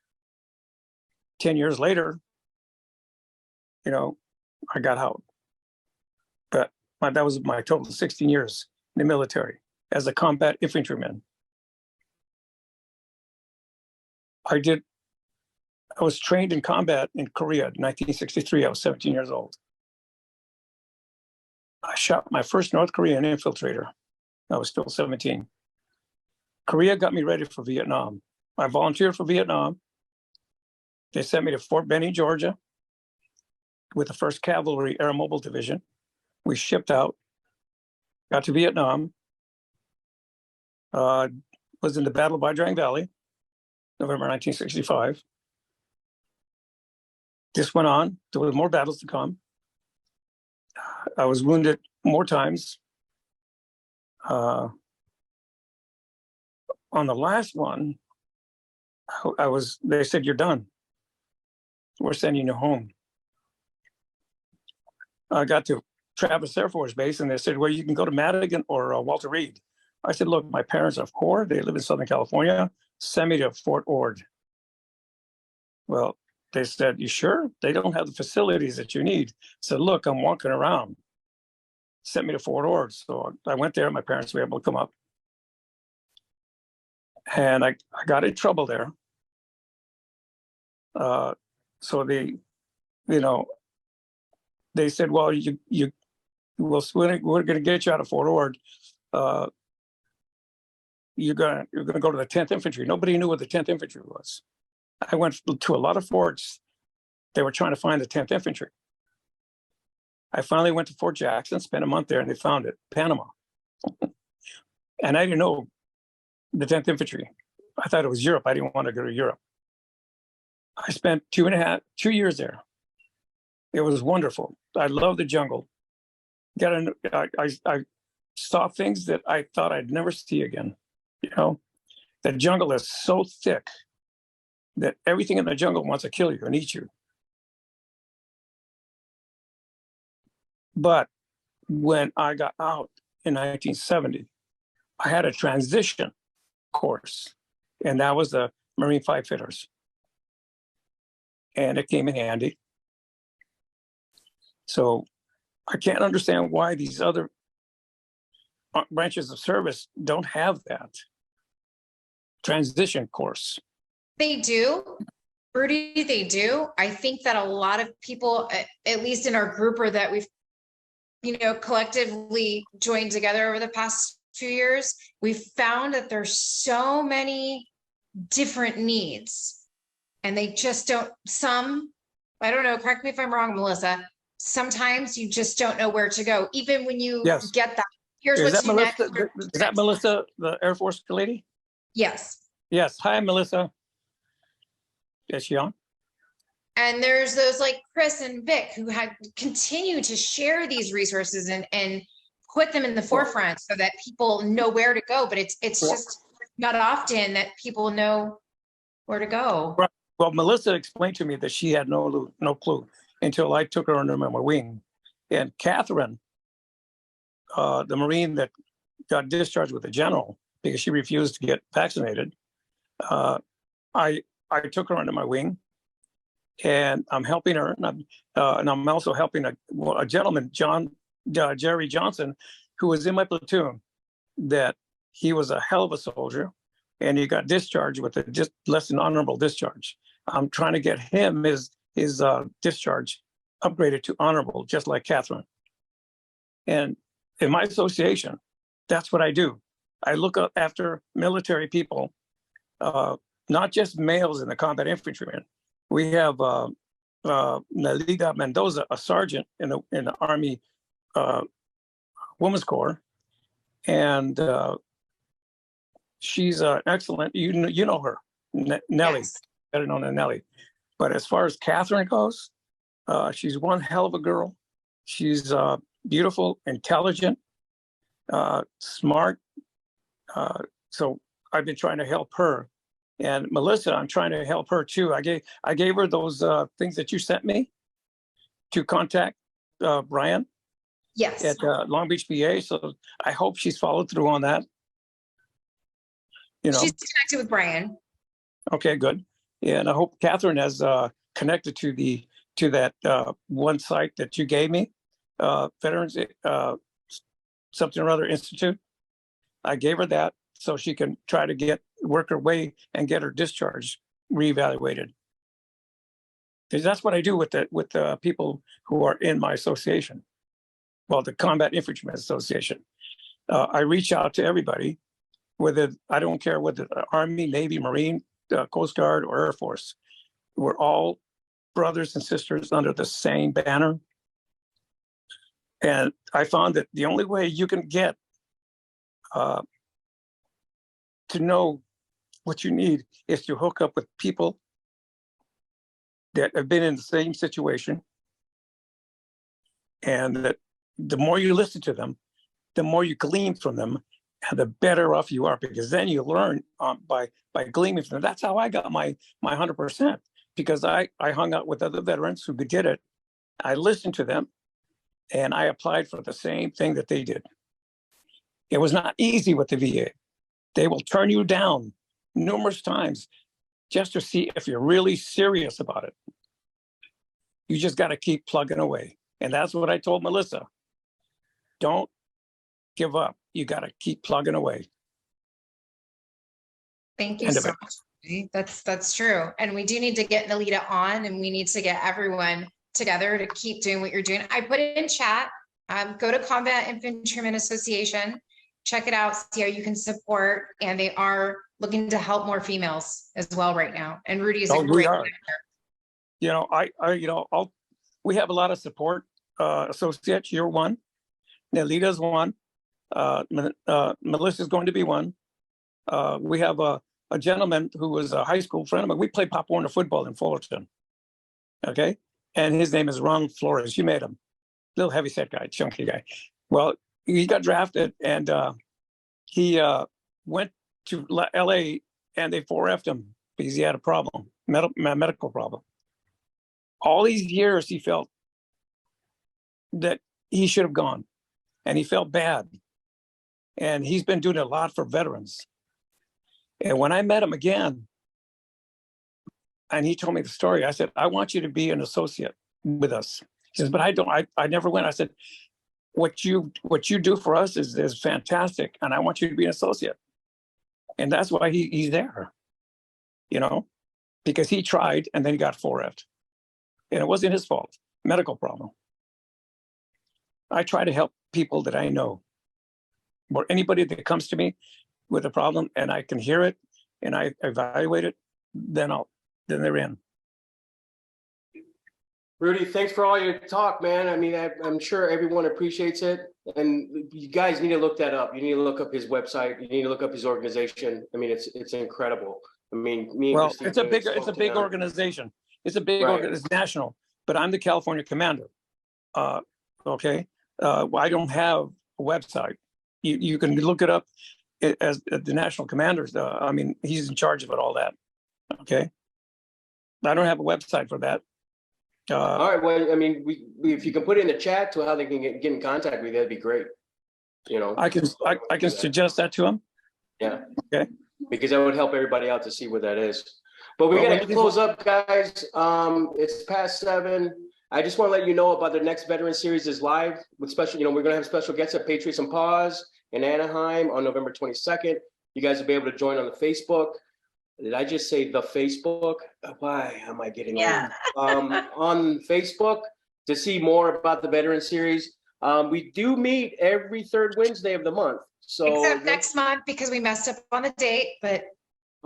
10 years later, I got out. But that was my total 16 years in the military as a combat infantryman. I was trained in combat in Korea in 1963. I was 17 years old. I shot my first North Korean infiltrator. I was still 17. Korea got me ready for Vietnam. I volunteered for Vietnam. They sent me to Fort Benning, Georgia, with the 1st Cavalry Air Mobile Division. We shipped out, got to Vietnam, was in the Battle of Vai Drang Valley, November 1965. This went on. There were more battles to come. I was wounded more times. On the last one, they said, "You're done. We're sending you home." I got to Travis Air Force Base and they said, "Well, you can go to Madigan or Walter Reed." I said, "Look, my parents are poor. They live in Southern California. Send me to Fort Ord." Well, they said, "You sure? They don't have the facilities that you need." I said, "Look, I'm walking around." Sent me to Fort Ord. So I went there. My parents were able to come up. And I got in trouble there. So they said, "Well, we're going to get you out of Fort Ord. You're going to go to the 10th Infantry." Nobody knew what the 10th Infantry was. I went to a lot of forts. They were trying to find the 10th Infantry. I finally went to Fort Jackson, spent a month there, and they found it, Panama. And I didn't know the 10th Infantry. I thought it was Europe. I didn't want to go to Europe. I spent 2 years there. It was wonderful. I loved the jungle. I saw things that I thought I'd never see again. The jungle is so thick that everything in the jungle wants to kill you and eat you. But when I got out in 1970, I had a transition course, and that was the Marine Pipefitters. And it came in handy. So I can't understand why these other branches of service don't have that transition course. They do. Rudy, they do. I think that a lot of people, at least in our group, or that we've, collectively joined together over the past few years, we've found that there's so many different needs, and they just don't, I don't know, correct me if I'm wrong, Melissa, sometimes you just don't know where to go, even when you get that. Here's Is what's next. Is that Melissa, the Air Force lady? Yes. Yes. Hi, Melissa. Is she on? And there's those like Chris and Vic who continue to share these resources and put them in the forefront so that people know where to go. But it's just not often that people know where to go. Right. Well, Melissa explained to me that she had no clue until I took her under my wing. And Catherine, the Marine that got discharged with a general because she refused to get vaccinated, I took her under my wing, and I'm helping her, and I'm also helping a gentleman, Jerry Johnson, who was in my platoon. That he was a hell of a soldier, and he got discharged with a just less than honorable discharge. I'm trying to get him his discharge upgraded to honorable, just like Catherine. And in my association, that's what I do. I look up after military people, not just males in the combat infantrymen. We have Nalida Mendoza, a sergeant in the Army Women's Corps, and she's excellent. You know her, Nellie, Yes. better known as Nellie. But as far as Catherine goes, she's one hell of a girl. She's beautiful, intelligent, smart. So I've been trying to help her. And Melissa, I'm trying to help her too. I gave her those things that you sent me to contact Brian Yes. at Long Beach, PA. So I hope she's followed through on that. You know. She's connected with Brian. Okay, good. Yeah, and I hope Catherine has connected to that one site that you gave me, Veterans something or other Institute. I gave her that so she can try to work her way and get her discharge reevaluated. Because that's what I do with the people who are in my association. Well, the Combat Infantrymen Association. I reach out to everybody, whether I don't care whether Army, Navy, Marine, Coast Guard, or Air Force. We're all brothers and sisters under the same banner. And I found that the only way you can get to know what you need is to hook up with people that have been in the same situation. And that the more you listen to them, the more you glean from them, and the better off you are, because then you learn by gleaming from them. That's how I got my 100%, because I hung out with other veterans who did it. I listened to them, and I applied for the same thing that they did. It was not easy with the VA. They will turn you down numerous times just to see if you're really serious about it. You just got to keep plugging away. And that's what I told Melissa. Don't give up. You got to keep plugging away. Thank you so much. That's true. And we do need to get Nalita on, and we need to get everyone together to keep doing what you're doing. I put it in chat. Go to Combat Infantrymen Association, check it out, see how you can support. And they are looking to help more females as well right now. And Rudy is a great connector. You know, we have a lot of support associates. You're one. Nalita's one. Melissa's going to be one. We have a gentleman who was a high school friend of mine. We played Pop Warner football in Fullerton. Okay. And his name is Ron Flores. You met him. Little heavyset guy, chunky guy. Well, he got drafted, and he went to LA, and they 4F'd him because he had a problem, medical problem. All these years he felt that he should have gone, and he felt bad. And he's been doing a lot for veterans. And when I met him again, and he told me the story, I said, I want you to be an associate with us. He says, but I never went. I said, what you do for us is fantastic. And I want you to be an associate. And that's why he's there, you know, because he tried and then he got 4F'd. And it wasn't his fault, medical problem. I try to help people that I know, or anybody that comes to me with a problem and I can hear it and I evaluate it, then they're in. Rudy, thanks for all your talk, man. I mean, I'm sure everyone appreciates it. And you guys need to look that up. You need to look up his website. You need to look up his organization. I mean, it's incredible. I mean, it's a big organization. It's a big organization. It's national, but I'm the California commander. Okay. I don't have a website. You can look it up as the national commanders. I mean, he's in charge of it, all that. Okay. I don't have a website for that. All right. Well, I mean, if you can put it in the chat to how they can get in contact with you, that'd be great. You know, I can suggest that to him. Yeah. Okay. Because that would help everybody out to see where that is. But we got to close up, guys. It's past 7. I just want to let you know about the next Veteran Series is live with special. You know, we're going to have special guests at Patriots and Paws in Anaheim on November 22nd. You guys will be able to join on the Facebook. Did I just say the Facebook? Why am I getting on Facebook? to see more about the Veteran Series. We do meet every third Wednesday of the month. So Except next month because we messed up on the date, but.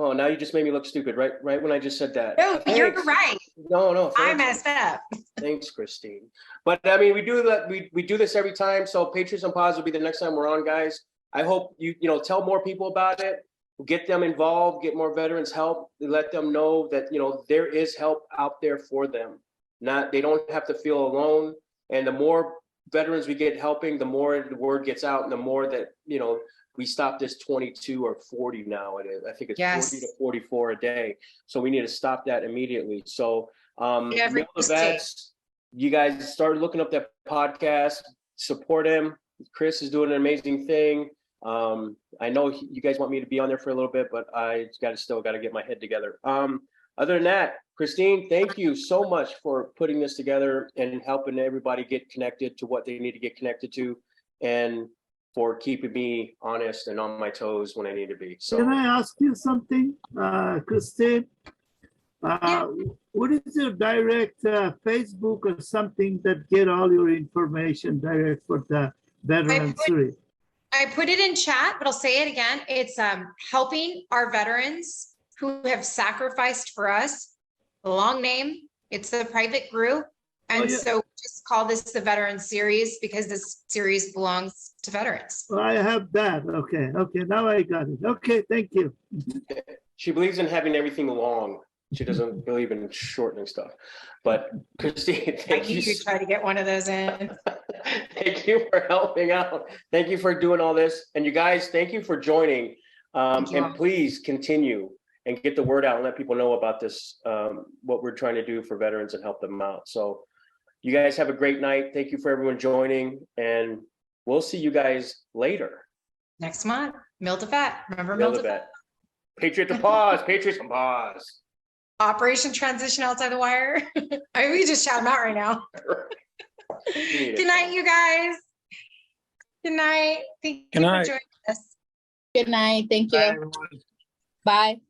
Oh, now you just made me look stupid, right? Right when I just said that. No, you're Thanks. right. No, I thanks. messed up. Thanks, Christine. But I mean, we do that. We do this every time. So Patriots on Pause will be the next time we're on, guys. I hope you tell more people about it, get them involved, get more veterans help, let them know that there is help out there for them. They don't have to feel alone. And the more veterans we get helping, the more the word gets out, and the more that we stop this 22 or 40 now. I think it's 40 to 44 a day. So we need to stop that immediately. So Mil2Vets, you guys start looking up that podcast, support him. Chris is doing an amazing thing. I know you guys want me to be on there for a little bit, but I still got to get my head together. Other than that, Christine, thank you so much for putting this together and helping everybody get connected to what they need to get connected to, and for keeping me honest and on my toes when I need to be. So, can I ask you something, Christine? What is your direct Facebook or something that get all your information direct for the Veteran Series? I put it in chat, but I'll say it again. It's helping our veterans who have sacrificed for us. The long name. It's a private group. And so just call this the Veteran Series because this series belongs to veterans. Well, I have that. Okay. Now I got it. Okay, thank you. She believes in having everything long. She doesn't believe in shortening stuff. But Christine, thank you. You try to get one of those in. Thank you for helping out. Thank you for doing all this. And you guys, thank you for joining. And please continue and get the word out and let people know about this, what we're trying to do for veterans and help them out. So you guys have a great night. Thank you for everyone joining, and we'll see you guys later. Next month, Mil2Vet. Remember Mil2Vet? Patriots on Pause. Patriots on Pause. Operation Transition Outside the Wire. I mean, we just shout them out right now. Good night, you guys. Good night. Thank you for joining us. Good night. Thank you. Bye, everyone. Bye.